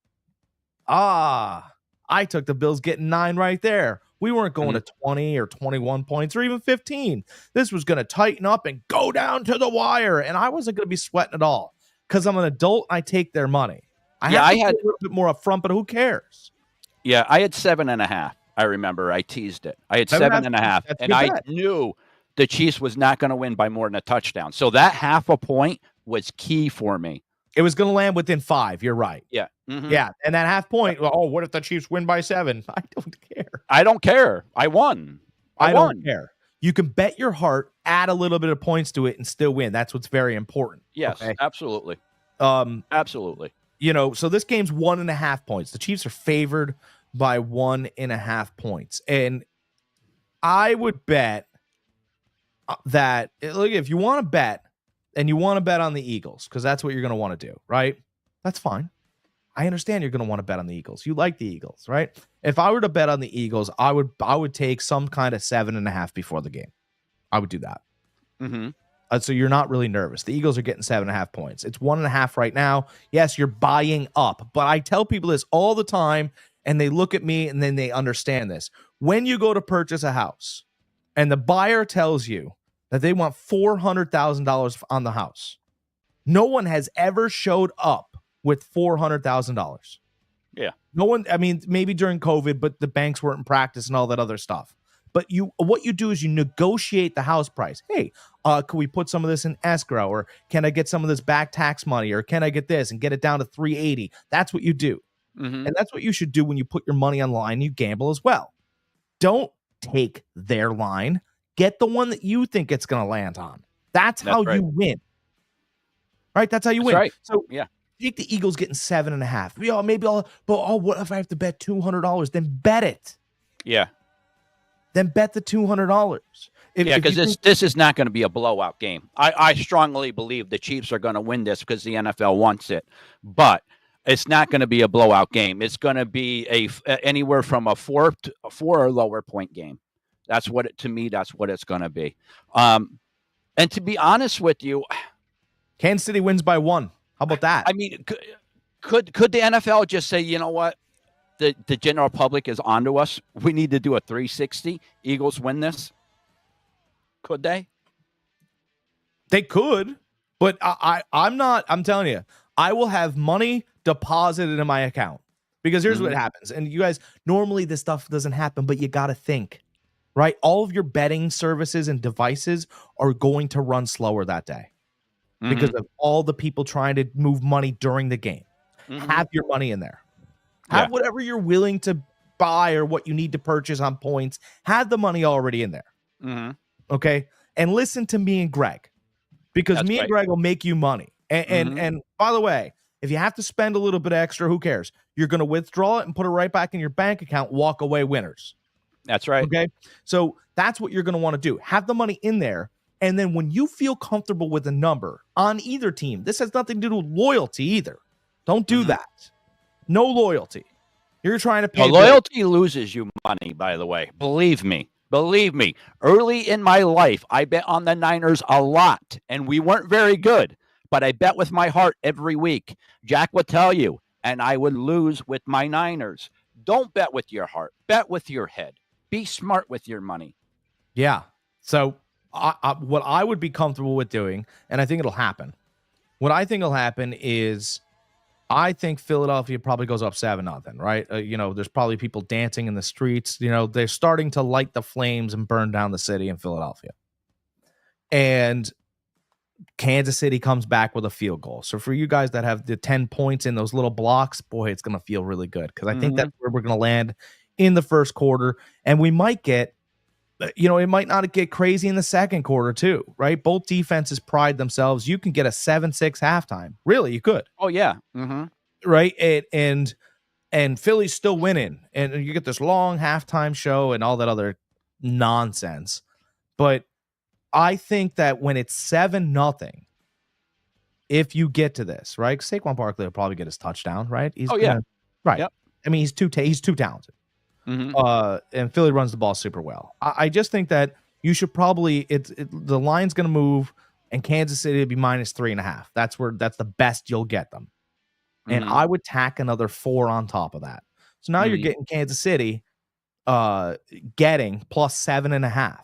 I took the Bills getting 9 right there. We weren't going to 20 or 21 points or even 15. This was going to tighten up and go down to the wire, and I wasn't going to be sweating at all because I'm an adult and I take their money. I had a little bit more upfront, but who cares? Yeah, I had 7.5. I remember I teased it. I had 7.5, and I knew the Chiefs was not going to win by more than a touchdown. So that half a point was key for me. It was going to land within 5. You're right. Yeah. Mm-hmm. Yeah. And that half point. Oh, what if the Chiefs win by 7? I don't care. I don't care. I won. I won. Don't care. You can bet your heart, add a little bit of points to it, and still win. That's what's very important. Yes, okay? Absolutely. Absolutely. So this game's 1.5 points. The Chiefs are favored by 1.5 points. And I would bet that, look, if you want to bet and you want to bet on the Eagles, because that's what you're going to want to do, right? That's fine. I understand you're going to want to bet on the Eagles. You like the Eagles, right? If I were to bet on the Eagles, I would take some kind of 7.5 before the game. I would do that. Mm-hmm. So you're not really nervous. The Eagles are getting 7.5 points. It's 1.5 right now. Yes, you're buying up, but I tell people this all the time, and they look at me and then they understand this. When you go to purchase a house and the buyer tells you that they want $400,000 on the house, no one has ever showed up with $400,000. Yeah. No one, I mean, maybe during COVID, but the banks weren't in practice and all that other stuff. But what you do is you negotiate the house price. Hey, can we put some of this in escrow, or can I get some of this back tax money, or can I get this and get it down to 380? That's what you do. Mm-hmm. And that's what you should do when you put your money on line. You gamble as well. Don't take their line. Get the one that you think it's going to land on. That's how right. you win. Right? That's how you win. Right. So yeah. Take the Eagles getting 7.5. Maybe what if I have to bet $200? Then bet it. Yeah. Then bet the $200. Because this is not going to be a blowout game. I strongly believe the Chiefs are going to win this because the NFL wants it. But It's not going to be a blowout game. It's going to be anywhere from a 4 or lower point game. That's what to me. That's what it's going to be. And to be honest with you, Kansas City wins by 1. How about that? I mean, could the NFL just say, you know what, the general public is onto us. We need to do a 360. Eagles win this. Could they? They could, but I'm not. I'm telling you, I will have money deposited in my account because here's what happens. And you guys, normally this stuff doesn't happen, but you got to think, right? All of your betting services and devices are going to run slower that day because of all the people trying to move money during the game. Have your money in there. Have whatever you're willing to buy or what you need to purchase on points. Have the money already in there. Okay. And listen to me and Greg, because me and Greg will make you money. And by the way, if you have to spend a little bit extra, who cares? You're going to withdraw it and put it right back in your bank account, walk away winners. That's right. Okay. So that's what you're going to want to do. Have the money in there. And then when you feel comfortable with a number on either team, this has nothing to do with loyalty either. Don't do that. No loyalty. You're trying to pay. Loyalty loses you money, by the way. Believe me. Believe me. Early in my life, I bet on the Niners a lot, and we weren't very good. But I bet with my heart every week. Jack would tell you, and I would lose with my Niners. Don't bet with your heart. Bet with your head. Be smart with your money. Yeah. So what I would be comfortable with doing, and I think it'll happen. What I think will happen is I think Philadelphia probably goes up 7-0, right? There's probably people dancing in the streets. They're starting to light the flames and burn down the city in Philadelphia. And Kansas City comes back with a field goal. So for you guys that have the 10 points in those little blocks, boy, it's going to feel really good because I think that's where we're going to land in the first quarter. And we might get, it might not get crazy in the second quarter too, right? Both defenses pride themselves. You can get a 7-6 halftime. Really, you could. Oh, yeah. Right? And Philly's still winning. And you get this long halftime show and all that other nonsense. But I think that when it's 7-0, if you get to this, right? Saquon Barkley will probably get his touchdown, right? Right. Yep. I mean, he's too talented. And Philly runs the ball super well. I just think that you should probably the line's going to move, and Kansas City would be -3.5. That's the best you'll get them. And I would tack another 4 on top of that. So now you're getting Kansas City getting +7.5.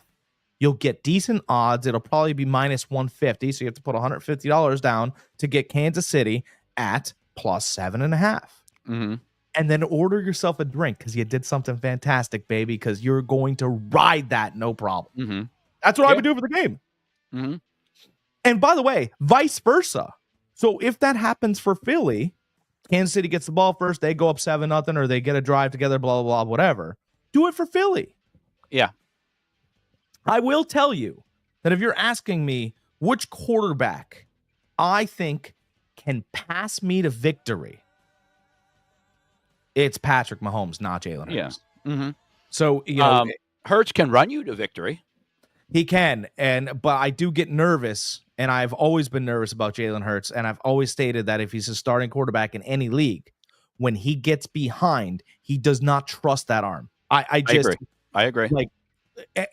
You'll get decent odds. It'll probably be -150. So you have to put $150 down to get Kansas City at +7.5. And then order yourself a drink because you did something fantastic, baby, because you're going to ride that no problem. That's what I would do for the game. And by the way, vice versa. So if that happens for Philly, Kansas City gets the ball first, they go up 7-0, or they get a drive together, blah, blah, blah, whatever. Do it for Philly. Yeah. I will tell you that if you're asking me which quarterback I think can pass me to victory, it's Patrick Mahomes, not Jalen Hurts. Yeah. So, Hurts can run you to victory. He can, but I do get nervous, and I've always been nervous about Jalen Hurts, and I've always stated that if he's a starting quarterback in any league, when he gets behind, he does not trust that arm. I agree.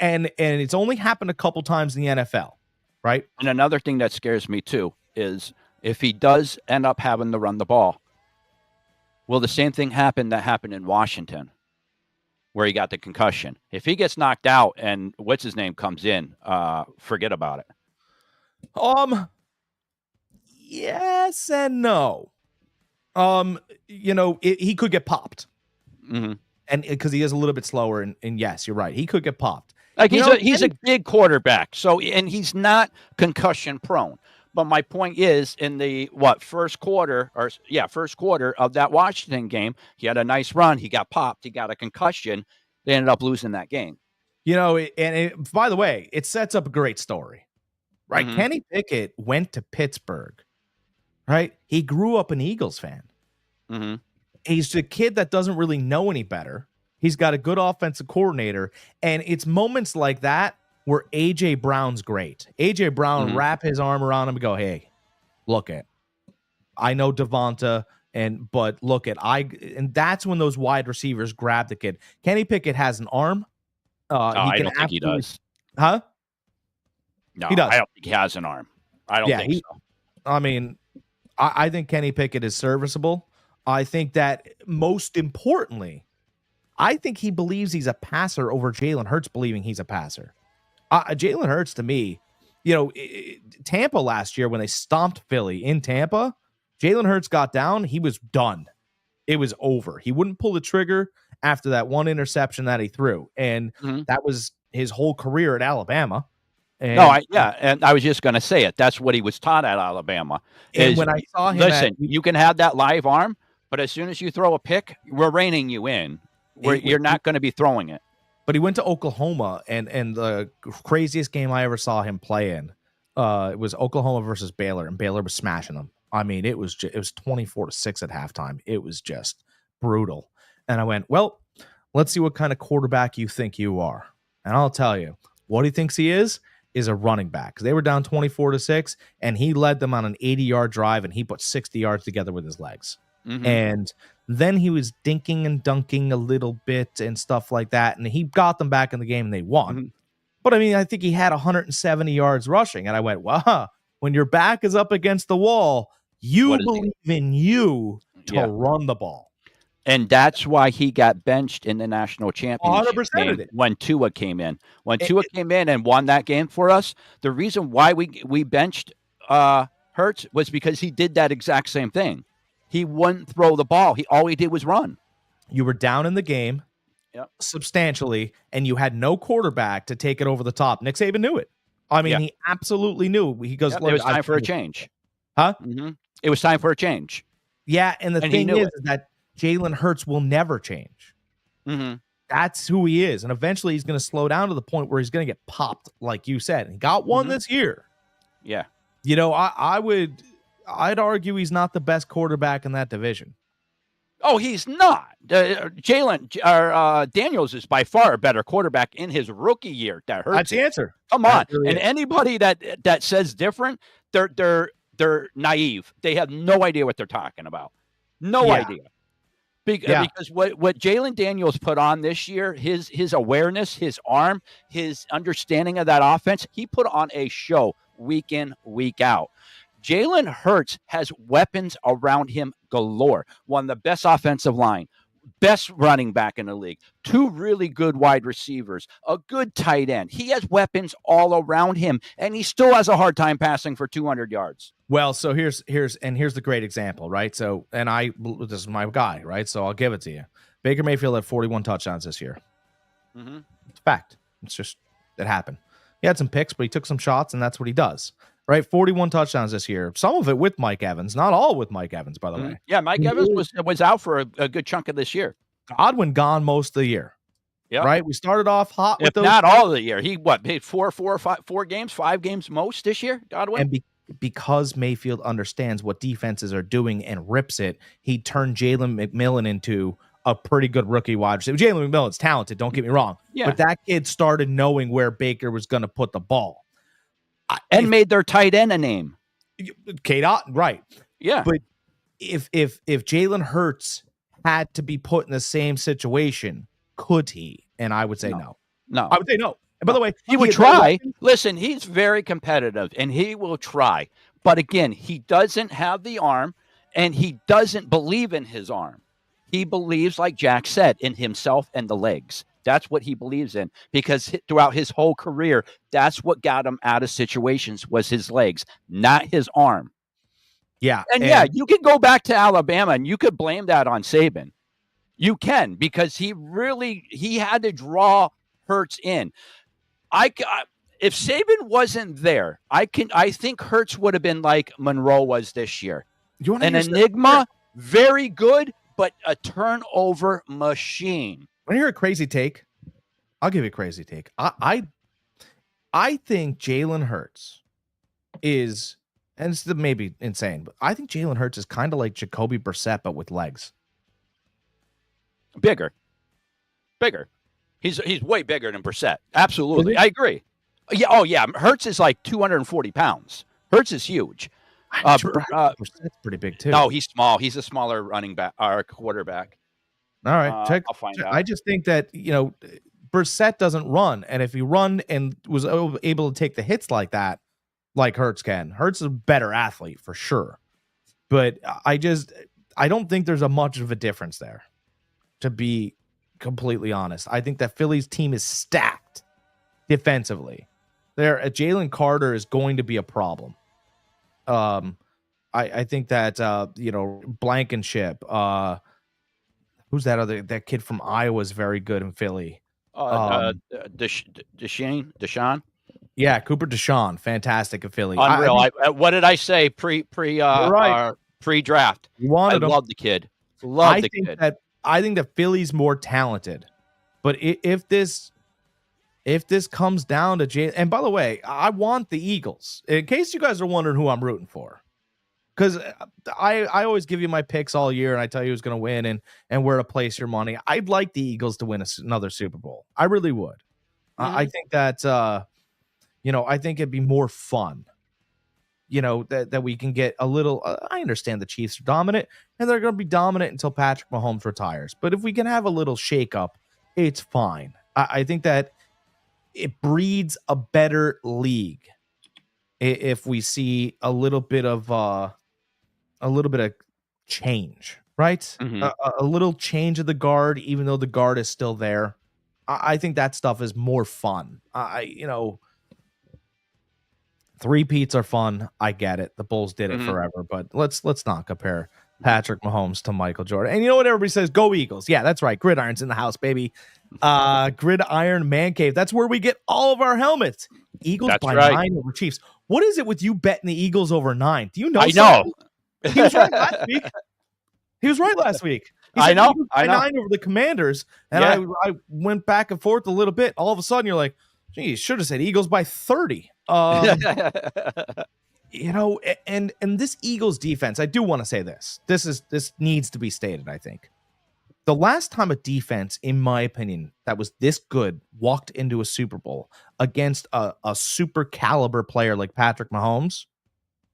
And it's only happened a couple times in the NFL, right? And another thing that scares me too is if he does end up having to run the ball, will the same thing happen that happened in Washington, where he got the concussion? If he gets knocked out and what's his name comes in, forget about it. Yes and no. He could get popped. And because he is a little bit slower, and yes, you're right, he could get popped. Like he's a big quarterback, and he's not concussion prone. But my point is, in the first quarter of that Washington game, he had a nice run. He got popped. He got a concussion. They ended up losing that game. By the way, it sets up a great story, right? Kenny Pickett went to Pittsburgh, right? He grew up an Eagles fan. He's a kid that doesn't really know any better. He's got a good offensive coordinator, and it's moments like that where A.J. Brown's great. A.J. Brown wrap his arm around him and go, hey, look it. I know Devonta, But look at and that's when those wide receivers grab the kid. Kenny Pickett has an arm. I don't think he does. Huh? No, he does. I don't think he has an arm. I don't think so. I mean, I think Kenny Pickett is serviceable. I think that most importantly, I think he believes he's a passer over Jalen Hurts believing he's a passer. Jalen Hurts, to me, Tampa last year when they stomped Philly in Tampa, Jalen Hurts got down. He was done. It was over. He wouldn't pull the trigger after that one interception that he threw. And that was his whole career at Alabama. And, and I was just going to say it. That's what he was taught at Alabama. And when I saw him, listen, you can have that live arm, but as soon as you throw a pick, we're reining you in. You're not going to be throwing it. But he went to Oklahoma, and the craziest game I ever saw him play in, it was Oklahoma versus Baylor, and Baylor was smashing them. I mean, it was 24-6 at halftime. It was just brutal. And I went, well, let's see what kind of quarterback you think you are. And I'll tell you, what he thinks he is a running back. Because they were down 24-6, and he led them on an 80-yard drive, and he put 60 yards together with his legs. And then he was dinking and dunking a little bit and stuff like that, and he got them back in the game, and they won. But, I mean, I think he had 170 yards rushing, and I went, wow, when your back is up against the wall, you believe in you to run the ball. And that's why he got benched in the national championship 100% game when Tua came in. When Tua came in and won that game for us, the reason why we benched Hurts was because he did that exact same thing. He wouldn't throw the ball. All he did was run. You were down in the game substantially, and you had no quarterback to take it over the top. Nick Saban knew it. I mean, he absolutely knew. He goes, it was time for a change. Huh? It was time for a change. Yeah, and the thing is that Jalen Hurts will never change. That's who he is. And eventually he's going to slow down to the point where he's going to get popped, like you said. And he got one this year. Yeah. You know, I'd argue he's not the best quarterback in that division. Oh, he's not. Daniels is by far a better quarterback in his rookie year. That's the answer. Come on. Really and anybody that says different, they're naive. They have no idea what they're talking about. No idea. Because what Jalen Daniels put on this year, his awareness, his arm, his understanding of that offense, he put on a show week in, week out. Jalen Hurts has weapons around him galore. One of the best offensive line, best running back in the league, two really good wide receivers, a good tight end. He has weapons all around him, and he still has a hard time passing for 200 yards. Well, so here's the great example, right? So, this is my guy, right? So I'll give it to you. Baker Mayfield had 41 touchdowns this year. It's a fact. It's just, it happened. He had some picks, but he took some shots, and that's what he does. Right, 41 touchdowns this year. Some of it with Mike Evans, not all with Mike Evans, by the way. Yeah, Mike Evans was out for a good chunk of this year. Godwin gone most of the year. Yeah, right. We started off hot, with those, not all of the year. He played four games, 5 games most this year. Godwin, and because Mayfield understands what defenses are doing and rips it, he turned Jalen McMillan into a pretty good rookie wide receiver. Jalen McMillan's talented. Don't get me wrong. Yeah, but that kid started knowing where Baker was going to put the ball. And made their tight end a name. K-Dot, right. Yeah. But if Jalen Hurts had to be put in the same situation, could he? And I would say no. No. I would say no. And by the way, he would try. Listen, he's very competitive, and he will try. But again, he doesn't have the arm, and he doesn't believe in his arm. He believes, like Jack said, in himself and the legs. That's what he believes in, because throughout his whole career, that's what got him out of situations was his legs, not his arm. Yeah. And you can go back to Alabama and you could blame that on Saban. You can, because he had to draw Hurts in. If Saban wasn't there, I think Hurts would have been like Monroe was this year. An enigma, very good, but a turnover machine. Want to hear a crazy take? I'll give you a crazy take. I think Jalen Hurts is, and it's maybe insane, but I think Jalen Hurts is kind of like Jacoby Brissett, but with legs. Bigger. He's way bigger than Brissett. Absolutely. I agree. Yeah. Oh, yeah. Hurts is like 240 pounds. Hurts is huge. Brissett's pretty big too. No, he's small. He's a smaller running back or quarterback. All right, I'll find out. I just think that Brissett doesn't run, and if he run and was able to take the hits like that, like Hurts can, Hurts is a better athlete for sure. But I don't think there's a much of a difference there, to be completely honest. I think that Philly's team is stacked defensively. Jalen Carter is going to be a problem. I think that Blankenship, who's that kid from Iowa is very good in Philly. Deshaun. Yeah, Cooper Deshaun, fantastic in Philly. Unreal. What did I say pre-draft? You wanted I him. love the kid. I think that Philly's more talented, but if this comes down to Jay, and by the way, I want the Eagles. In case you guys are wondering who I'm rooting for, because I always give you my picks all year, and I tell you who's going to win and where to place your money. I'd like the Eagles to win another Super Bowl. I really would. Mm-hmm. I think that I think it'd be more fun. That we can get a little. I understand the Chiefs are dominant, and they're going to be dominant until Patrick Mahomes retires. But if we can have a little shakeup, it's fine. I think that it breeds a better league if we see a little bit of change, right? Mm-hmm. A little change of the guard, even though the guard is still there. I think that stuff is more fun. Three-peats are fun. I get it. The Bulls did it forever, but let's not compare Patrick Mahomes to Michael Jordan. And you know what everybody says? Go Eagles. Yeah, that's right. Gridiron's in the house, baby. Gridiron Man Cave. That's where we get all of our helmets. Eagles that's by right. 9 over Chiefs. What is it with you betting the Eagles over 9? Do you know? I know. He was right last week. He was right last week. I know. Eagles by 9 over the Commanders, and I went back and forth a little bit. All of a sudden, you're like, "Gee, you should have said Eagles by 30." And this Eagles defense, I do want to say this. This needs to be stated, I think. The last time a defense, in my opinion, that was this good walked into a Super Bowl against a super caliber player like Patrick Mahomes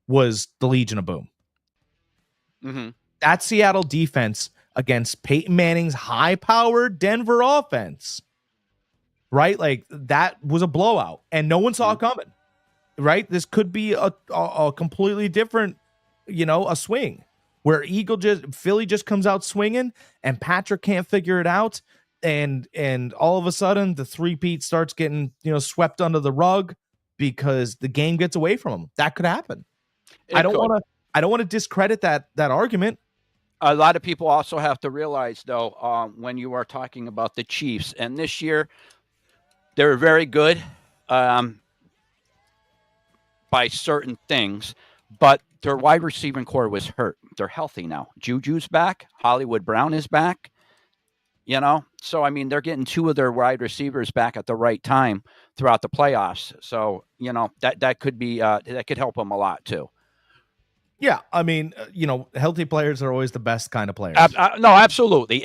was the Legion of Boom. Mm-hmm. That Seattle defense against Peyton Manning's high-powered Denver offense, right? Like, that was a blowout, and no one saw it coming. Right? This could be a completely different, a swing where Philly just comes out swinging and Patrick can't figure it out. And all of a sudden the three-peat starts getting, swept under the rug because the game gets away from him. That could happen. I don't want to discredit that argument. A lot of people also have to realize, though, when you are talking about the Chiefs, and this year they're very good. By certain things, but their wide receiving core was hurt. They're healthy now. Juju's back. Hollywood Brown is back. So I mean, they're getting two of their wide receivers back at the right time throughout the playoffs. So that could be that could help them a lot too. Yeah, I mean, healthy players are always the best kind of players. No, absolutely.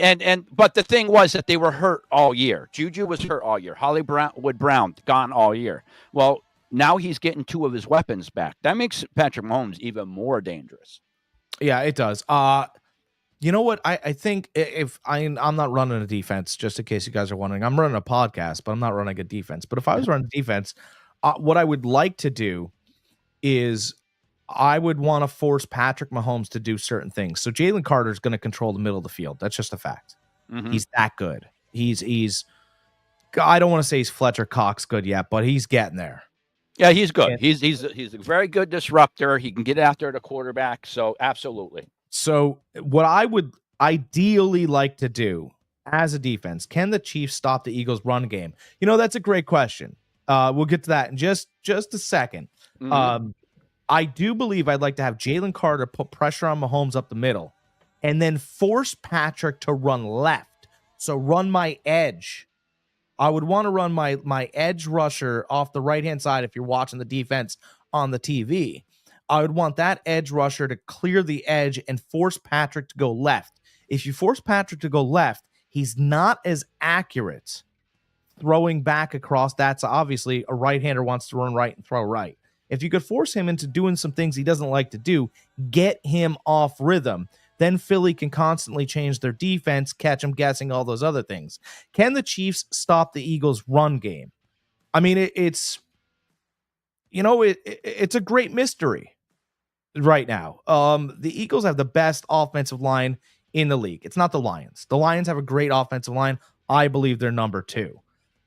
But the thing was that they were hurt all year. Juju was hurt all year. Hollywood Brown gone all year. Well, now he's getting two of his weapons back. That makes Patrick Mahomes even more dangerous. Yeah, it does. You know what? I think if I'm not running a defense, just in case you guys are wondering, I'm running a podcast, but I'm not running a defense. But if I was running a defense, what I would like to do is I would want to force Patrick Mahomes to do certain things. So Jalen Carter is going to control the middle of the field. That's just a fact. Mm-hmm. He's that good. He's I don't want to say he's Fletcher Cox good yet, but he's getting there. Yeah, he's good. He's a very good disruptor. He can get after the quarterback. So absolutely. So what I would ideally like to do as a defense, can the Chiefs stop the Eagles' run game? That's a great question. We'll get to that in just a second. Mm-hmm. I do believe I'd like to have Jalen Carter put pressure on Mahomes up the middle and then force Patrick to run left. So run my edge. I would want to run my edge rusher off the right-hand side if you're watching the defense on the TV. I would want that edge rusher to clear the edge and force Patrick to go left. If you force Patrick to go left, he's not as accurate throwing back across. That's obviously a right-hander wants to run right and throw right. if you could force him into doing some things he doesn't like to do, get him off rhythm, then Philly can constantly change their defense, catch him guessing, all those other things. Can the Chiefs stop the Eagles' run game? I mean, it's a great mystery right now. The Eagles have the best offensive line in the league. It's not the Lions. The Lions have a great offensive line. I believe they're number 2.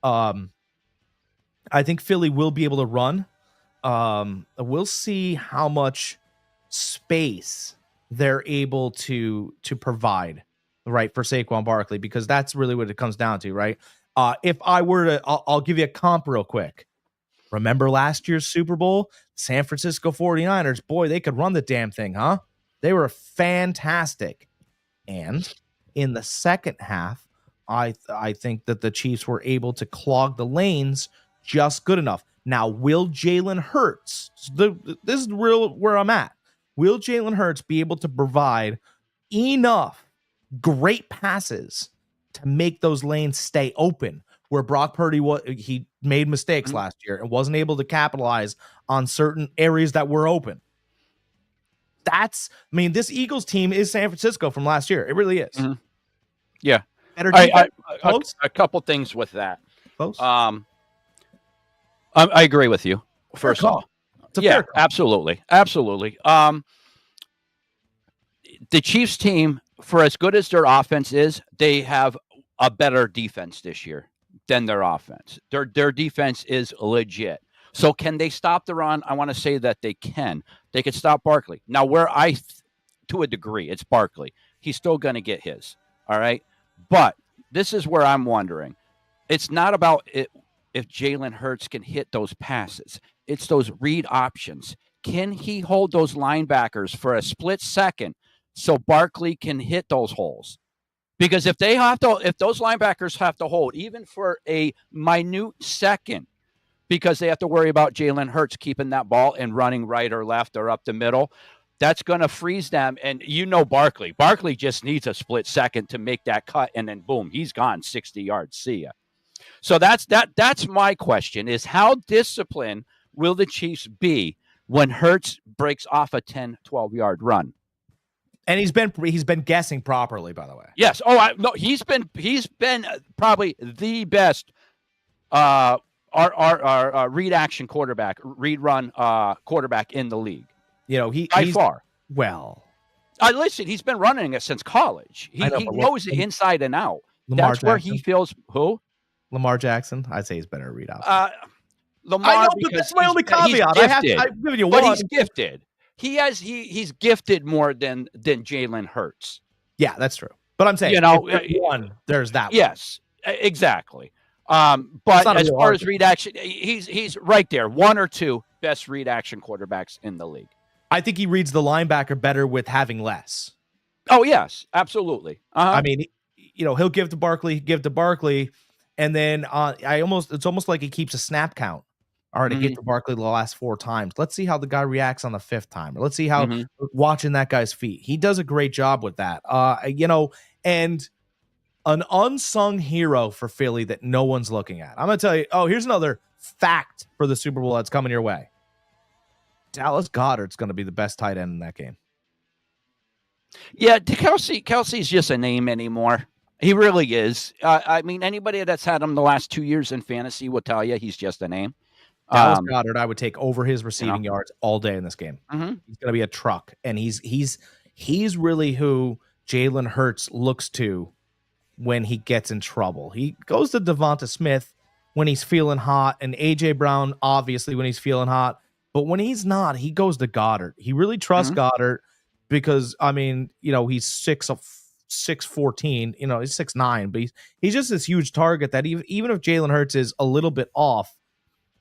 I think Philly will be able to run. We'll see how much space they're able to provide, right, for Saquon Barkley, because that's really what it comes down to, right? If I were to, I'll give you a comp real quick. Remember last year's Super Bowl? San Francisco 49ers, boy, they could run the damn thing, huh? They were fantastic. And in the second half, I think that the Chiefs were able to clog the lanes just good enough. Now, will Jalen Hurts, this is real where I'm at, will Jalen Hurts be able to provide enough great passes to make those lanes stay open, where Brock Purdy, he made mistakes last year and wasn't able to capitalize on certain areas that were open? This Eagles team is San Francisco from last year. It really is. Mm-hmm. Yeah. Better a couple things with that. Close? I agree with you. First of all, yeah, absolutely. The Chiefs team, for as good as their offense is, they have a better defense this year than their offense. Their defense is legit. So can they stop the run? I want to say that they can. They could stop Barkley. Now, to a degree, it's Barkley. He's still going to get his. All right. But this is where I'm wondering. It's not about it. If Jalen Hurts can hit those passes, it's those read options. Can he hold those linebackers for a split second so Barkley can hit those holes? Because if those linebackers have to hold even for a minute second, because they have to worry about Jalen Hurts keeping that ball and running right or left or up the middle, that's going to freeze them. And Barkley. Barkley just needs a split second to make that cut, and then boom, he's gone 60 yards. See ya. So that's my question, is how disciplined will the Chiefs be when Hurts breaks off a 10, 12-yard run? And he's been guessing properly, by the way. Yes. Oh, no, he's been probably the best our read action quarterback, read run quarterback in the league. He's far. Well, listen, he's been running it since college. He knows it inside and out. Lamar That's where Jackson. he feels who? Lamar Jackson. I'd say he's better at read out. Lamar, I know, but that's my only caveat. I've given you one. But he's gifted. He's gifted more than Jalen Hurts. Yeah, that's true. But I'm saying, one, there's that. Yes, exactly. But as far as read action, he's right there. One or two best read action quarterbacks in the league. I think he reads the linebacker better with having less. Oh yes, absolutely. I mean, he'll give to Barkley, and then it's almost like he keeps a snap count. All right, to get to Barkley the last 4 times. Let's see how the guy reacts on the 5th time. Or let's see how watching that guy's feet. He does a great job with that. And an unsung hero for Philly that no one's looking at. I'm going to tell you, here's another fact for the Super Bowl that's coming your way. Dallas Goedert's going to be the best tight end in that game. Yeah, Kelsey's just a name anymore. He really is. I mean, anybody that's had him the last 2 years in fantasy will tell you he's just a name. Dallas Goedert, I would take over his receiving yards all day in this game. Mm-hmm. He's going to be a truck, and he's really who Jalen Hurts looks to when he gets in trouble. He goes to Devonta Smith when he's feeling hot, and A.J. Brown, obviously, when he's feeling hot. But when he's not, he goes to Goddard. He really trusts Goddard because, I mean, he's 6'14", he's 6'9", but he's just this huge target that even if Jalen Hurts is a little bit off,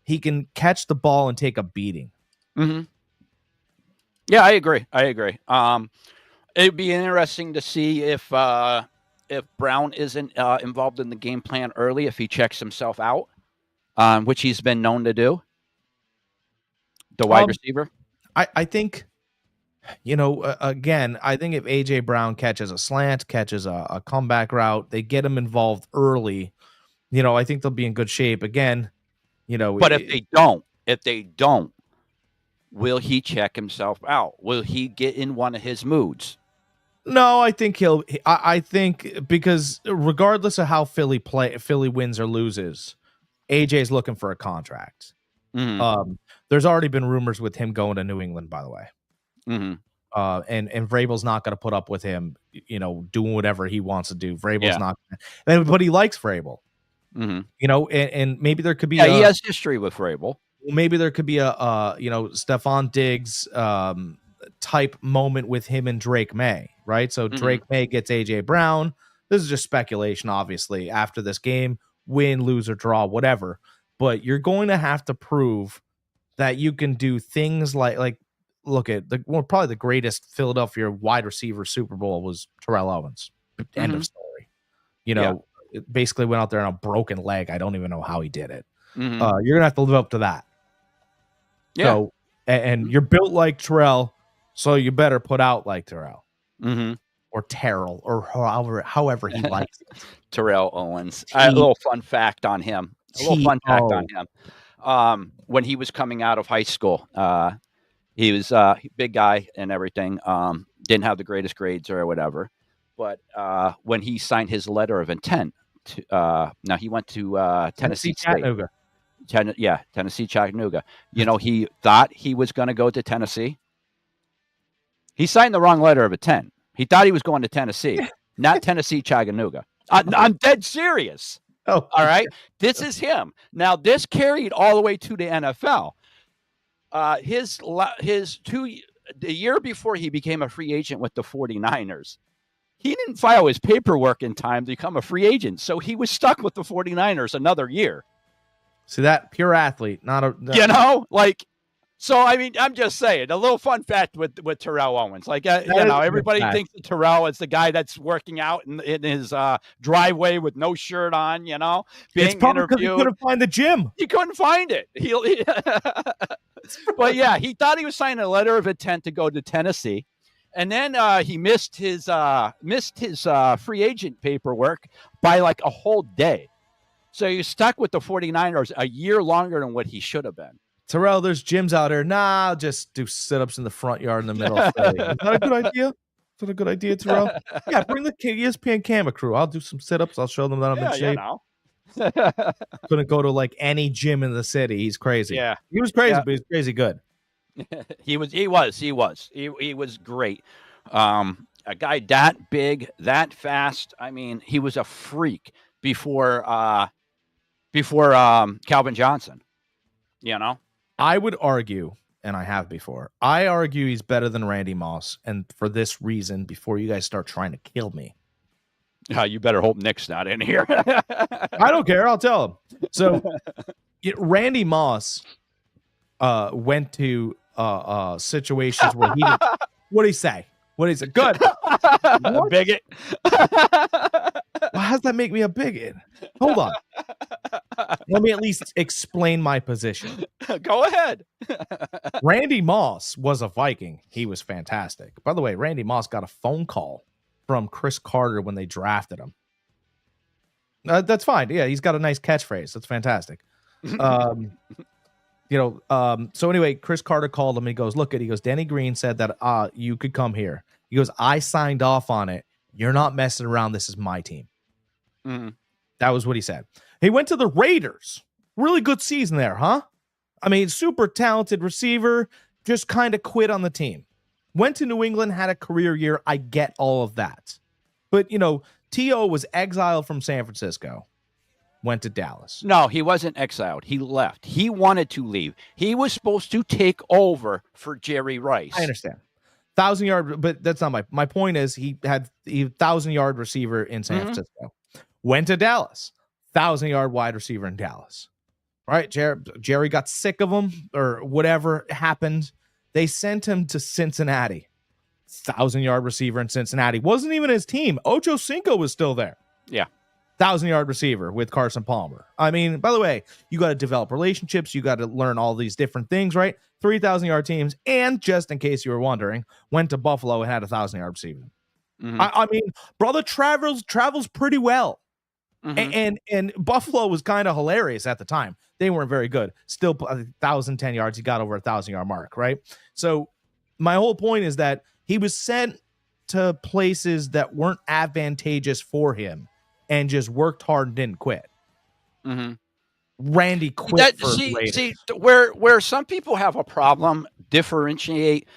he can catch the ball and take a beating. Mm-hmm. Yeah, I agree. It'd be interesting to see if Brown isn't involved in the game plan early, if he checks himself out, which he's been known to do. The wide receiver. I think, again, I think if A.J. Brown catches a slant, catches a comeback route, they get him involved early, I think they'll be in good shape. Again, but if they don't, will he check himself out? Will he get in one of his moods? No, I think I think because regardless of how Philly wins or loses, AJ's looking for a contract. There's already been rumors with him going to New England, by the way. And Vrabel's not going to put up with him, doing whatever he wants to do. Vrabel's not, but he likes Vrabel. And maybe there could be. He has history with Vrabel. Maybe there could be a Stephon Diggs type moment with him and Drake May, right? So Drake May gets AJ Brown. This is just speculation, obviously. After this game, win, lose, or draw, whatever. But you're going to have to prove that you can do things like look at probably the greatest Philadelphia wide receiver Super Bowl was Terrell Owens. End of story. It basically went out there on a broken leg. I don't even know how he did it. You're gonna have to live up to that. Yeah. So, and you're built like Terrell, so you better put out like Terrell. Or Terrell, or however he likes it. Terrell Owens. A little fun fact on him. When he was coming out of high school, he was a big guy and everything. Didn't have the greatest grades or whatever. But when he signed his letter of intent, now he went to Tennessee State. Chattanooga. Tennessee Chattanooga. He thought he was going to go to Tennessee. He signed the wrong letter of intent. He thought he was going to Tennessee, not Tennessee Chattanooga. I'm dead serious. Oh, all right. This is him. Now, this carried all the way to the NFL. The year before he became a free agent with the 49ers, he didn't file his paperwork in time to become a free agent. So he was stuck with the 49ers another year. See that? Pure athlete, not a... So, I mean, I'm just saying, a little fun fact with Terrell Owens. Everybody thinks that Terrell is the guy that's working out in his driveway with no shirt on, being it's probably interviewed. He couldn't find the gym. He couldn't find it. But yeah, he thought he was signing a letter of intent to go to Tennessee. And then he missed his free agent paperwork by like a whole day. So he was stuck with the 49ers a year longer than what he should have been. Terrell, there's gyms out there. Nah, I'll just do sit-ups in the front yard in the middle of Philly. Is that a good idea? Is that a good idea, Terrell? Yeah, bring the ESPN camera crew. I'll do some sit-ups. I'll show them that I'm in shape. Couldn't go to like any gym in the city. He's crazy. Yeah. He was crazy, but he's crazy good. He was great. A guy that big, that fast. I mean, he was a freak before Calvin Johnson. I would argue, and I have before, I argue he's better than Randy Moss. And for this reason, before you guys start trying to kill me. You better hope Nick's not in here. I don't care. I'll tell him. So Randy Moss went to situations where he did, what did he say? What did he say? Good. A bigot. Well, how does that make me a bigot? Hold on. Let me at least explain my position. Go ahead. Randy Moss was a Viking. He was fantastic. By the way, Randy Moss got a phone call from Chris Carter when they drafted him. That's fine. Yeah, he's got a nice catchphrase. That's fantastic. So anyway, Chris Carter called him and he goes, Danny Green said that you could come here. He goes, I signed off on it. You're not messing around. This is my team. That was what he said. He went to the Raiders. Really good season there, huh? I mean, super talented receiver, just kind of quit on the team. Went to New England, had a career year. I get all of that. But, T.O. was exiled from San Francisco. Went to Dallas. No, he wasn't exiled. He left. He wanted to leave. He was supposed to take over for Jerry Rice. I understand. 1,000-yard, but that's not my point is he had a 1,000-yard receiver in San Francisco. Went to Dallas. 1,000-yard wide receiver in Dallas. Right? Jerry got sick of him or whatever happened. They sent him to Cincinnati. 1,000-yard receiver in Cincinnati. Wasn't even his team. Ocho Cinco was still there. Yeah. 1,000-yard receiver with Carson Palmer. I mean, by the way, you got to develop relationships. You got to learn all these different things, right? 3,000-yard teams. And just in case you were wondering, went to Buffalo and had a 1,000-yard receiver. I mean, brother travels pretty well. And Buffalo was kind of hilarious at the time. They weren't very good. Still 1,010 yards. He got over 1,000-yard mark, right? So my whole point is that he was sent to places that weren't advantageous for him and just worked hard and didn't quit. Randy quit for Raiders. See, where some people have a problem differentiate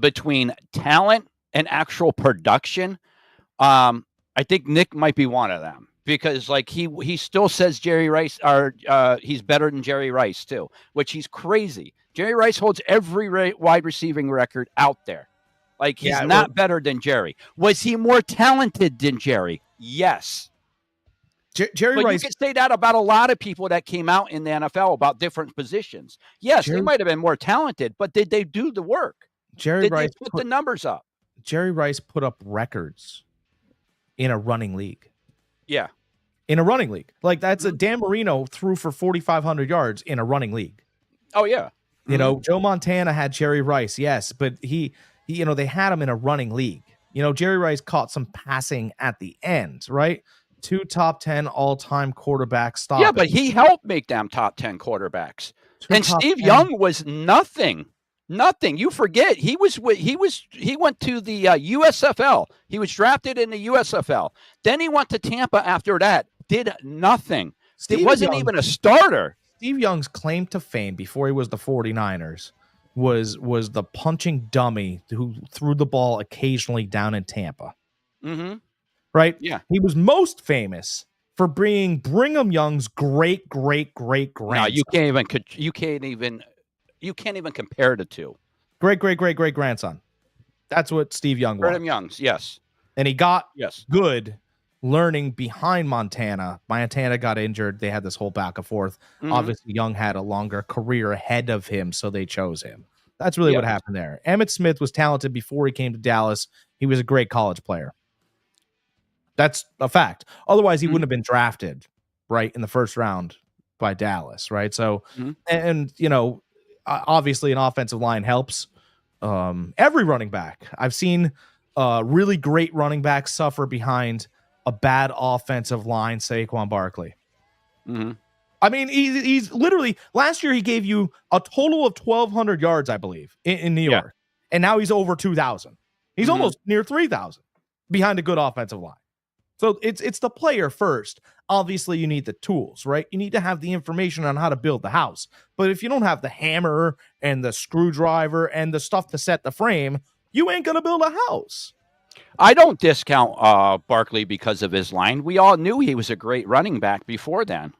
between talent and actual production. I think Nick might be one of them. Because like he still says Jerry Rice he's better than Jerry Rice too, which he's crazy. Jerry Rice holds every wide receiving record out there. Like he's not better than Jerry. Was he more talented than Jerry? Yes. Jerry Rice. You could say that about a lot of people that came out in the NFL about different positions. Yes, they might have been more talented, but did they do the work? Did they put the numbers up? Jerry Rice put up records in a running league. Yeah. In a running league. Like that's Dan Marino threw for 4,500 yards in a running league. Oh yeah. You know, Joe Montana had Jerry Rice. Yes. But he, they had him in a running league. Jerry Rice caught some passing at the end, right? 2 top 10 all-time quarterback stops. Yeah, but he helped make them top 10 quarterbacks. And Steve Young was nothing. Nothing. You forget he went to the USFL. He was drafted in the USFL. Then he went to Tampa after that. Did nothing. It wasn't even a starter. Steve Young's claim to fame before he was the 49ers was the punching dummy who threw the ball occasionally down in Tampa. Right? Yeah. He was most famous for being Brigham Young's great grandson. No, you can't even compare the two. Great grandson. That's what Steve Young was. Brigham Young's, yes. And he got good learning behind Montana. Montana got injured. They had this whole back and forth. Obviously, Young had a longer career ahead of him, so they chose him. That's really what happened there. Emmitt Smith was talented before he came to Dallas. He was a great college player. That's a fact. Otherwise, he wouldn't have been drafted, right, in the first round by Dallas, right? So, and obviously an offensive line helps. Every running back. I've seen really great running backs suffer behind a bad offensive line, Saquon Barkley. I mean, he's literally, last year he gave you a total of 1,200 yards, I believe, in New York. And now he's over 2,000. He's almost near 3,000 behind a good offensive line. So it's the player first. Obviously, you need the tools, right? You need to have the information on how to build the house. But if you don't have the hammer and the screwdriver and the stuff to set the frame, you ain't going to build a house. I don't discount Barkley because of his line. We all knew he was a great running back before then.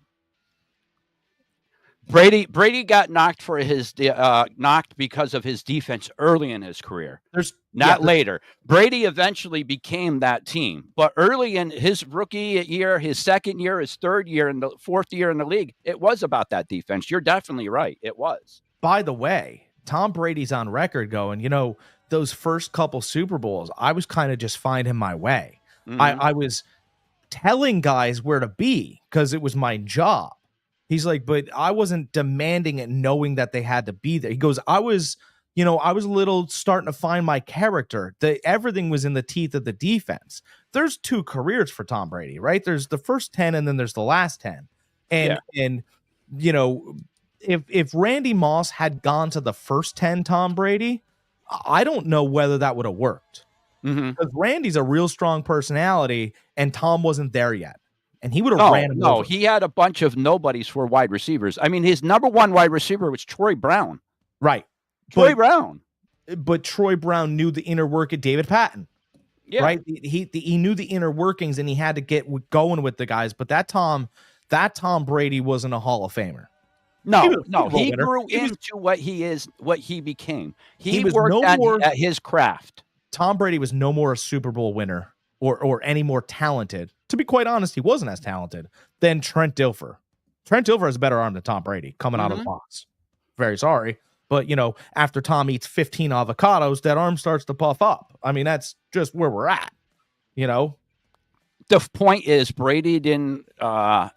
Brady got knocked because of his defense early in his career. Not later. Brady eventually became that team, but early in his rookie year, his second year, his third year, and the fourth year in the league, it was about that defense. You're definitely right. It was. By the way, Tom Brady's on record going, those first couple Super Bowls, I was kind of just finding my way. I was telling guys where to be because it was my job. He's like, but I wasn't demanding it, knowing that they had to be there. He goes, I was a little starting to find my character. Everything was in the teeth of the defense. There's 2 careers for Tom Brady, right? There's the first 10 and then there's the last 10. And if Randy Moss had gone to the first 10 Tom Brady, I don't know whether that would have worked. Because Randy's a real strong personality and Tom wasn't there yet. And he would have ran him over. He had a bunch of nobodies for wide receivers. I mean, his number 1 wide receiver was Troy Brown. Right. Troy Brown. But Troy Brown knew the inner work of David Patton. Yeah. Right? He knew the inner workings and he had to get going with the guys. But that Tom Brady wasn't a Hall of Famer. No. He grew into what he became. He worked at his craft. Tom Brady was no more a Super Bowl winner or any more talented. To be quite honest, he wasn't as talented than Trent Dilfer. Trent Dilfer has a better arm than Tom Brady coming out of the box. Very sorry. But, after Tom eats 15 avocados, that arm starts to puff up. I mean, that's just where we're at, The point is Brady didn't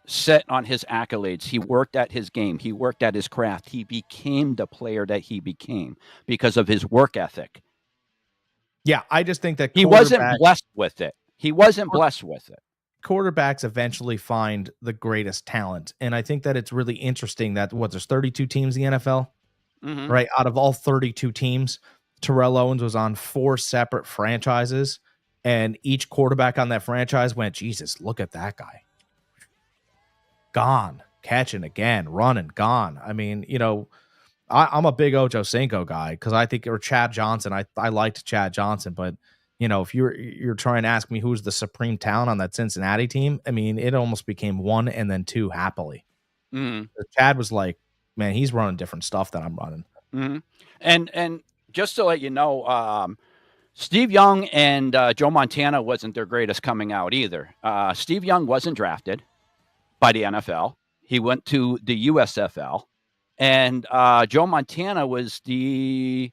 sit on his accolades. He worked at his game. He worked at his craft. He became the player that he became because of his work ethic. Yeah, I just think that he wasn't blessed with it. quarterbacks eventually find the greatest talent. And I think that it's really interesting that there's 32 teams in the NFL, right? Out of all 32 teams, Terrell Owens was on 4 separate franchises, and each quarterback on that franchise went, Jesus, look at that guy. Gone, catching again, running, gone. I mean, I'm a big Ocho Cinco guy because I think, or Chad Johnson. I liked Chad Johnson, but if you're trying to ask me who's the supreme talent on that Cincinnati team, I mean, it almost became 1 and then 2 happily. Chad was like, man, he's running different stuff than I'm running. And just to let you know, Steve Young and Joe Montana wasn't their greatest coming out either. Steve Young wasn't drafted by the NFL. He went to the USFL. And Joe Montana was the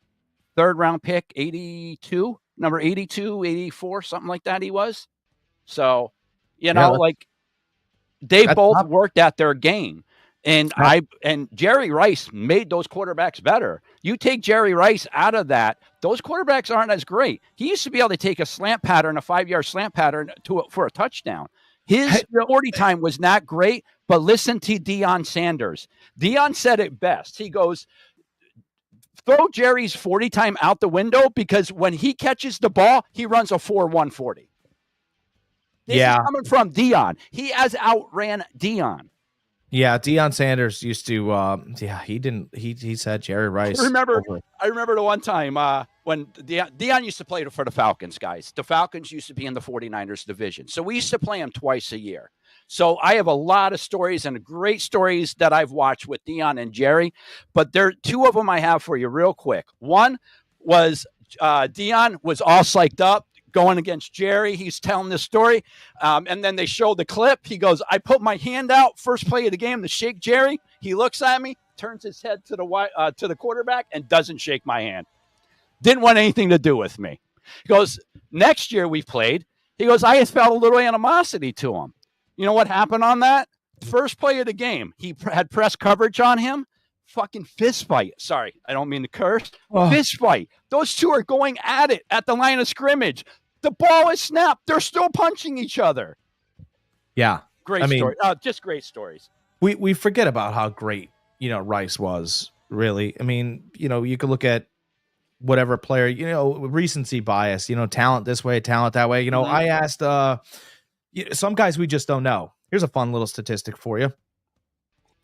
3rd round pick, 82, number 82, 84, something like that he was. So, like they both worked at their game. And Jerry Rice made those quarterbacks better. You take Jerry Rice out of that, those quarterbacks aren't as great. He used to be able to take a slant pattern, a 5-yard slant pattern for a touchdown. His 40 time was not great, but listen to Deion Sanders. Deion said it best. He goes, throw Jerry's 40 time out the window because when he catches the ball, he runs a 4.140. This is coming from Deion. He has outran Deion. Yeah, Deion Sanders used to. He said Jerry Rice. I remember the one time when Deion used to play for the Falcons, guys. The Falcons used to be in the 49ers division, so we used to play them twice a year. So I have a lot of stories and great stories that I've watched with Deion and Jerry, but there are 2 of them I have for you real quick. One was Deion was all psyched up, going against Jerry. He's telling this story. And then they show the clip. He goes, I put my hand out first play of the game to shake Jerry. He looks at me, turns his head to the quarterback and doesn't shake my hand. Didn't want anything to do with me. He goes, next year we played. He goes, I felt a little animosity to him. You know what happened on that? First play of the game. He had press coverage on him. Fucking fist fight. Sorry, I don't mean to curse. Fist fight. Those 2 are going at it at the line of scrimmage. The ball is snapped. They're still punching each other. Yeah. Great story. Just great stories. We forget about how great, Rice was, really. I mean, you could look at whatever player, recency bias, talent this way, talent that way. I asked some guys we just don't know. Here's a fun little statistic for you.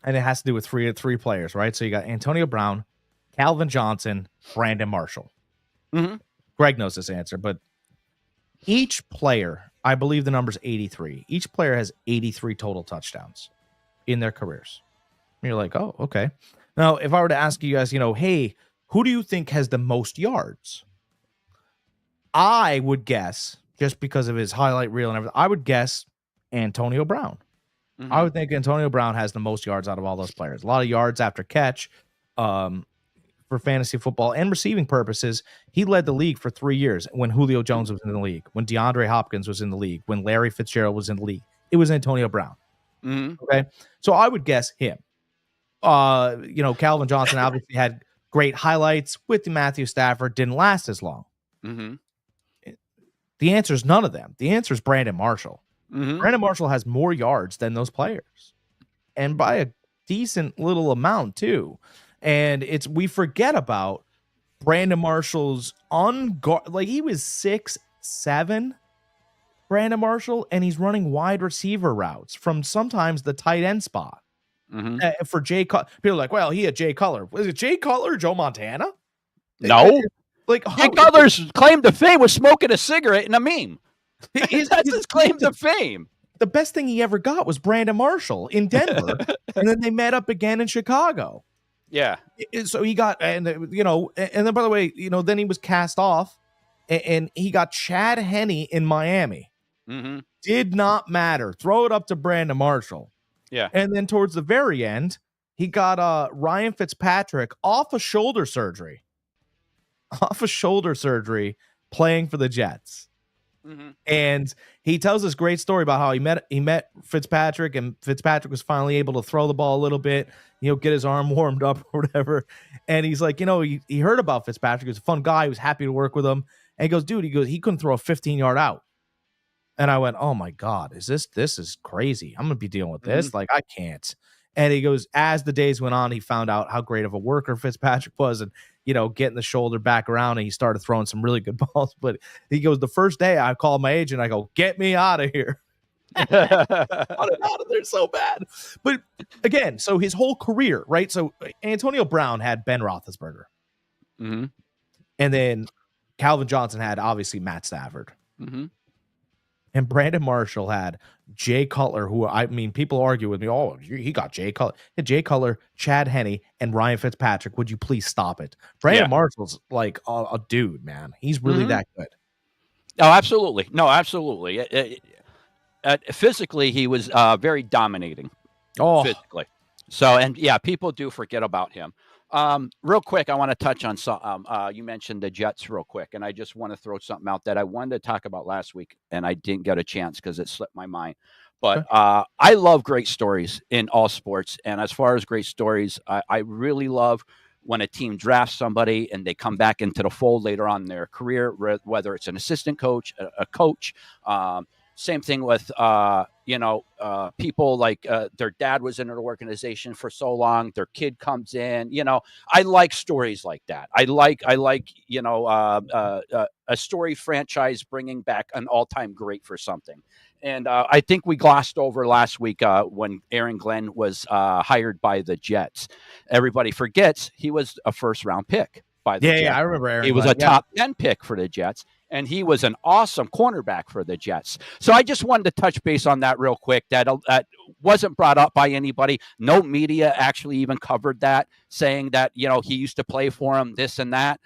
And it has to do with three players, right? So you got Antonio Brown, Calvin Johnson, Brandon Marshall. Greg knows this answer, but each player, I believe the number's 83. Each player has 83 total touchdowns in their careers. And you're like, oh, okay. Now, if I were to ask you guys, hey, who do you think has the most yards? I would guess, just because of his highlight reel and everything, I would guess Antonio Brown. I would think Antonio Brown has the most yards out of all those players. A lot of yards after catch. For fantasy football and receiving purposes, he led the league for 3 years when Julio Jones was in the league, when DeAndre Hopkins was in the league, when Larry Fitzgerald was in the league. It was Antonio Brown. Okay. So I would guess him. Calvin Johnson obviously had great highlights with Matthew Stafford, didn't last as long. The answer is none of them. The answer is Brandon Marshall. Brandon Marshall has more yards than those players, and by a decent little amount too. And we forget about Brandon Marshall's he was 6'7", Brandon Marshall, and he's running wide receiver routes from sometimes the tight end spot. For Jay Cutler, people are like, well, he had Jay Cutler. Was it Jay Cutler or Joe Montana? No. Jay Cutler's claim to fame was smoking a cigarette in a meme. That's his claim to fame. The best thing he ever got was Brandon Marshall in Denver, and then they met up again in Chicago. Yeah. So he got, and then by the way, then he was cast off, and he got Chad Henne in Miami. Did not matter. Throw it up to Brandon Marshall. Yeah. And then towards the very end, he got Ryan Fitzpatrick off of shoulder surgery. Playing for the Jets. And he tells this great story about how he met Fitzpatrick, and Fitzpatrick was finally able to throw the ball a little bit, get his arm warmed up or whatever. And he's like, he heard about Fitzpatrick. He was a fun guy. He was happy to work with him. And he goes, dude, he couldn't throw a 15-yard out. And I went, oh my God, this is crazy. I'm gonna be dealing with this. Like, I can't. And he goes, as the days went on, he found out how great of a worker Fitzpatrick was, and getting the shoulder back around, and he started throwing some really good balls. But he goes, the first day I called my agent, I go, get me out of here. I wanted out of there so bad. But again, so his whole career, right? So Antonio Brown had Ben Roethlisberger. And then Calvin Johnson had obviously Matt Stafford. And Brandon Marshall had Jay Cutler, who, I mean, people argue with me, oh, he got Jay Cutler. Had Jay Cutler, Chad Henne, and Ryan Fitzpatrick. Would you please stop it? Brandon Marshall's like a dude, man. He's really that good. Oh, absolutely. No, absolutely. Physically, he was very dominating. Oh, physically. So, and yeah, people do forget about him. Real quick, I want to touch on you mentioned the Jets real quick, and I just want to throw something out that I wanted to talk about last week, and I didn't get a chance because it slipped my mind. But I love great stories in all sports, and as far as great stories, I really love when a team drafts somebody and they come back into the fold later on in their career, whether it's an assistant coach, a coach. Same thing with, people like their dad was in an organization for so long, their kid comes in, I like stories like that. I like, a story franchise bringing back an all-time great for something. And I think we glossed over last week when Aaron Glenn was hired by the Jets. Everybody forgets he was a first-round pick by the Jets. Yeah, I remember Aaron He was Glenn. a top 10 pick for the Jets. And he was an awesome cornerback for the Jets. So I just wanted to touch base on that real quick. That wasn't brought up by anybody. No media actually even covered that, saying that, he used to play for him, this and that.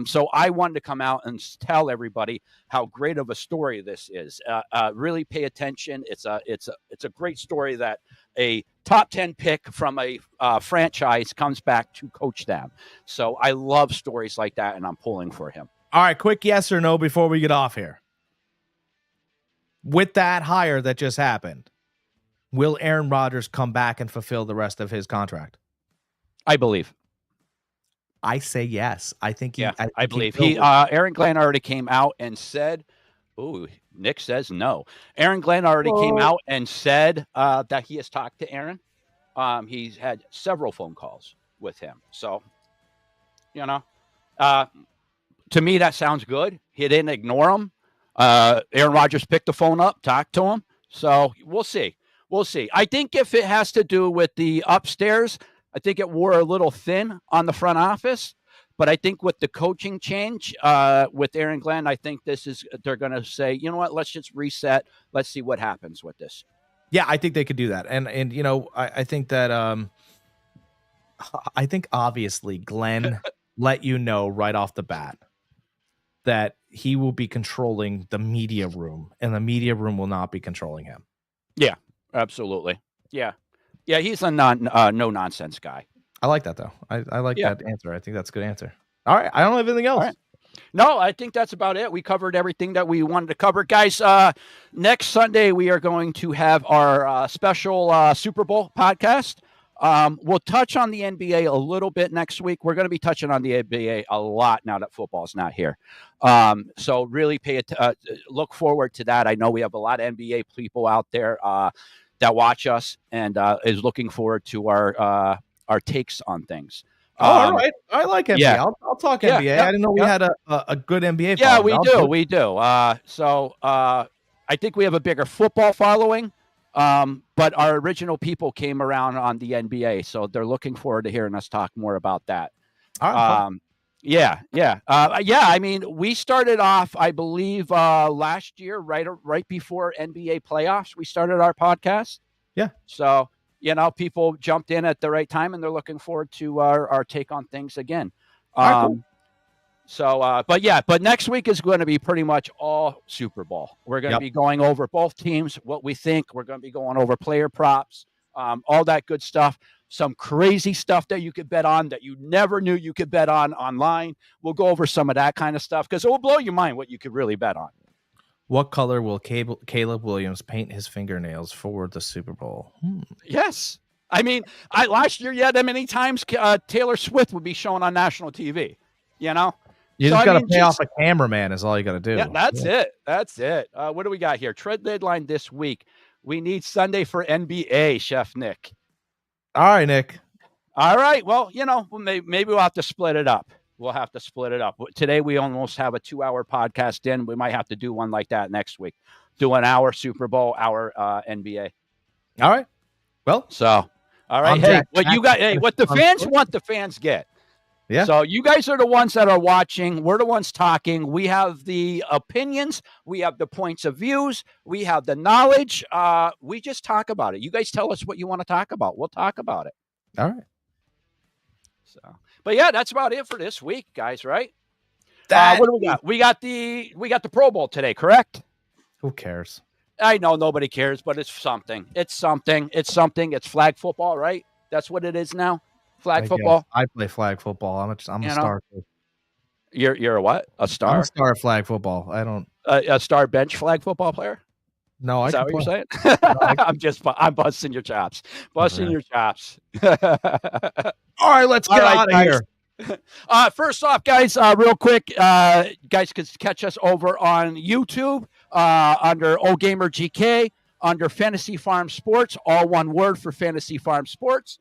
So I wanted to come out and tell everybody how great of a story this is. Really pay attention. It's a great story that a top 10 pick from a franchise comes back to coach them. So I love stories like that, and I'm pulling for him. All right, quick yes or no before we get off here. With that hire that just happened, will Aaron Rodgers come back and fulfill the rest of his contract? I believe. I say yes. I think I believe Aaron Glenn already came out and said, "Ooh, Nick says no." Aaron Glenn already came out and said that he has talked to Aaron. He's had several phone calls with him. So, to me, that sounds good. He didn't ignore him. Aaron Rodgers picked the phone up, talked to him. So we'll see. I think if it has to do with the upstairs, I think it wore a little thin on the front office. But I think with the coaching change with Aaron Glenn, I think they're going to say, you know what, let's just reset. Let's see what happens with this. Yeah, I think they could do that. And I think that I think obviously Glenn let you know right off the bat that he will be controlling the media room, and the media room will not be controlling him. Yeah, absolutely. Yeah, he's a no-nonsense guy. I like that, though. I like that answer. I think that's a good answer. All right, I don't have anything else. Right. No, I think that's about it. We covered everything that we wanted to cover. Guys, next Sunday, we are going to have our special Super Bowl podcast. We'll touch on the NBA a little bit next week. We're going to be touching on the NBA a lot now that football's not here. So really look forward to that. I know we have a lot of NBA people out there that watch us and is looking forward to our takes on things. All right. I like NBA. Yeah. I'll talk NBA. I didn't know we had a good NBA following. Yeah, we do. So I think we have a bigger football following. But our original people came around on the NBA, so they're looking forward to hearing us talk more about that. All right. I mean, we started off, I believe, last year, right before NBA playoffs. We started our podcast. Yeah. So people jumped in at the right time, and they're looking forward to our take on things again. All right, cool. So, but next week is going to be pretty much all Super Bowl. We're going to be going over both teams, what we think. We're going to be going over player props, all that good stuff. Some crazy stuff that you could bet on that you never knew you could bet on online. We'll go over some of that kind of stuff because it will blow your mind what you could really bet on. What color will Caleb Williams paint his fingernails for the Super Bowl? Yes. I mean, last year, that many times Taylor Swift would be shown on national TV, You So, just I got to mean, pay off a cameraman is all you got to do. Yeah, that's it. That's it. What do we got here? Trade deadline this week. We need Sunday for NBA, Chef Nick. All right, Nick. All right. Well, maybe we'll have to split it up. We'll have to split it up. Today we almost have a 2-hour podcast in. We might have to do one like that next week. Do an hour Super Bowl, hour NBA. All right. Well, so all right. Hey, what you got? Hey, what the fans want, the fans get. Yeah. So you guys are the ones that are watching. We're the ones talking. We have the opinions. We have the points of views. We have the knowledge. We just talk about it. You guys tell us what you want to talk about. We'll talk about it. All right. So, but yeah, that's about it for this week, guys. Right? What do we got? We got the Pro Bowl today, correct? Who cares? I know nobody cares, but it's something. It's something. It's something. It's flag football, right? That's what it is now. Flag football. I play flag football. I'm a star. You're a what? A star? I'm a star of flag football. I don't a star bench flag football player. No, is that what you're saying? No, I'm busting your chops. Busting your chops. All right, let's get out of here. First off, guys, real quick, guys can catch us over on YouTube under OldGamerGK, under Fantasy Farm Sports, all one word for Fantasy Farm Sports.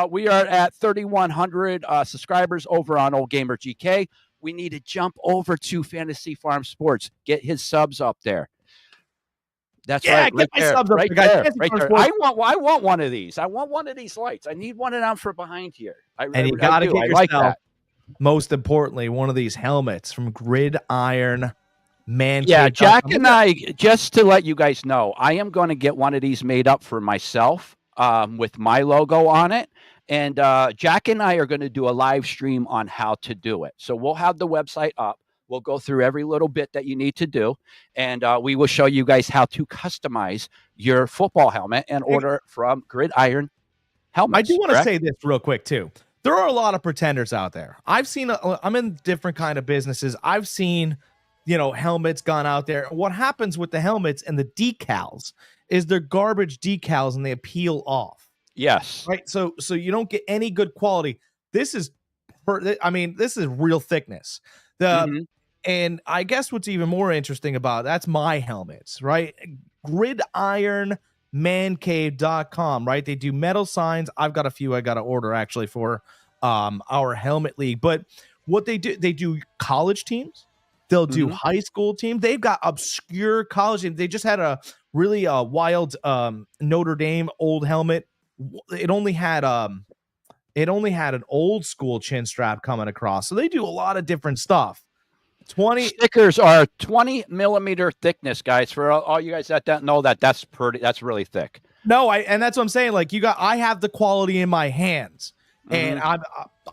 We are at 3,100 subscribers over on OldGamerGK. We need to jump over to Fantasy Farm Sports. Get his subs up there. That's right. Get my subs up right there. Right there. I want one of these. I want one of these lights. I need one of them for behind here. And you got to get yourself, most importantly, one of these helmets from Gridiron Man. Yeah, Jack and I, just to let you guys know, I am going to get one of these made up for myself with my logo on it. And Jack and I are going to do a live stream on how to do it. So we'll have the website up. We'll go through every little bit that you need to do, and we will show you guys how to customize your football helmet and order from Gridiron Helmets. I do want to say this real quick, too. There are a lot of pretenders out there. I'm in different kind of businesses. I've seen, helmets gone out there. What happens with the helmets and the decals is they're garbage decals and they peel off. Yes. Right. So you don't get any good quality. This is real thickness. And I guess what's even more interesting about that's my helmets, right? GridironManCave.com, right? They do metal signs. I've got a few I got to order actually for our helmet league. But what they do college teams. They'll do high school teams. They've got obscure college teams. They just had a really wild Notre Dame old helmet. It only had an old school chin strap coming across. So they do a lot of different stuff. Stickers are 20 millimeter thickness, guys. For all you guys that don't know that's really thick. No, and that's what I'm saying. Like I have the quality in my hands, and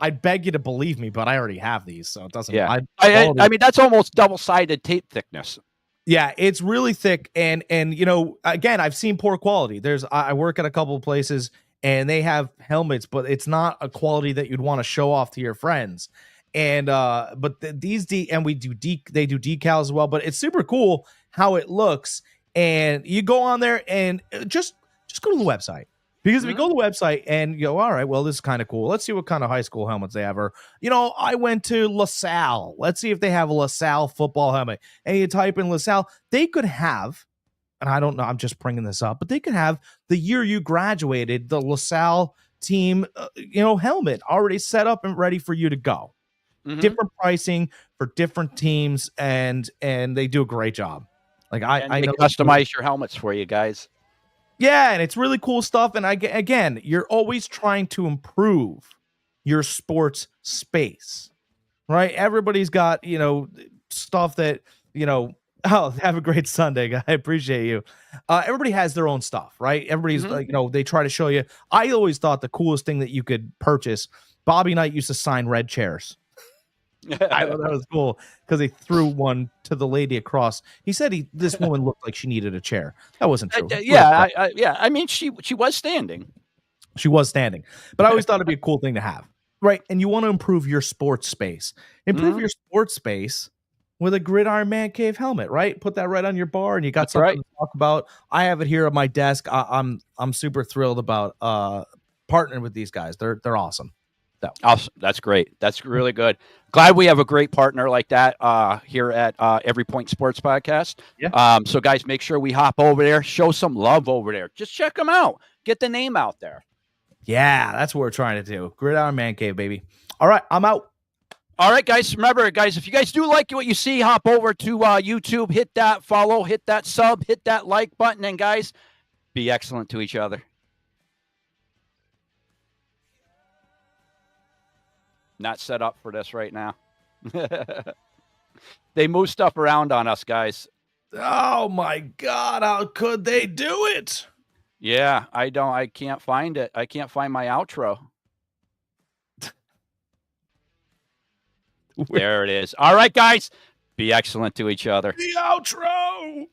I beg you to believe me, but I already have these, so it doesn't. Yeah, I mean that's almost double-sided tape thickness. Yeah, it's really thick, and again, I've seen poor quality. I work at a couple of places, and they have helmets, but it's not a quality that you'd want to show off to your friends. And but they do decals as well, but it's super cool how it looks. And you go on there and just go to the website, because if you go to the website and you go, all right, well, this is kind of cool. Let's see what kind of high school helmets they have. Or, I went to LaSalle. Let's see if they have a LaSalle football helmet. And you type in LaSalle, they could have, and I don't know, I'm just bringing this up, but they could have the year you graduated, the LaSalle team, helmet already set up and ready for you to go. Different pricing for different teams, and they do a great job. Like I know customize your helmets for you guys. Yeah, and it's really cool stuff. And again, you're always trying to improve your sports space, right? Everybody's got stuff that Oh, have a great Sunday, guy. I appreciate you. Everybody has their own stuff, right? Everybody's like, they try to show you. I always thought the coolest thing that you could purchase. Bobby Knight used to sign red chairs. I thought that was cool because he threw one to the lady across. He said this woman looked like she needed a chair. That wasn't true. I mean, she was standing. She was standing, but I always thought it'd be a cool thing to have, right? And you want to improve your sports space. Improve your sports space with a Gridiron Man Cave helmet, right? Put that right on your bar, and you got something to talk about. I have it here on my desk. I'm super thrilled about partnering with these guys. They're awesome. Awesome. That's great. That's really good. Glad we have a great partner like that here at Every Point Sports Podcast. Yeah. So, guys, make sure we hop over there, show some love over there. Just check them out. Get the name out there. Yeah, that's what we're trying to do. Gridiron Man Cave, baby. All right, I'm out. All right, guys. Remember, guys, if you guys do like what you see, hop over to YouTube, hit that follow, hit that sub, hit that like button, and guys, be excellent to each other. Not set up for this right now. They move stuff around on us, guys. Oh my God, how could they do it? Yeah, I can't find it. I can't find my outro. There it is. All right, guys. Be excellent to each other. The outro.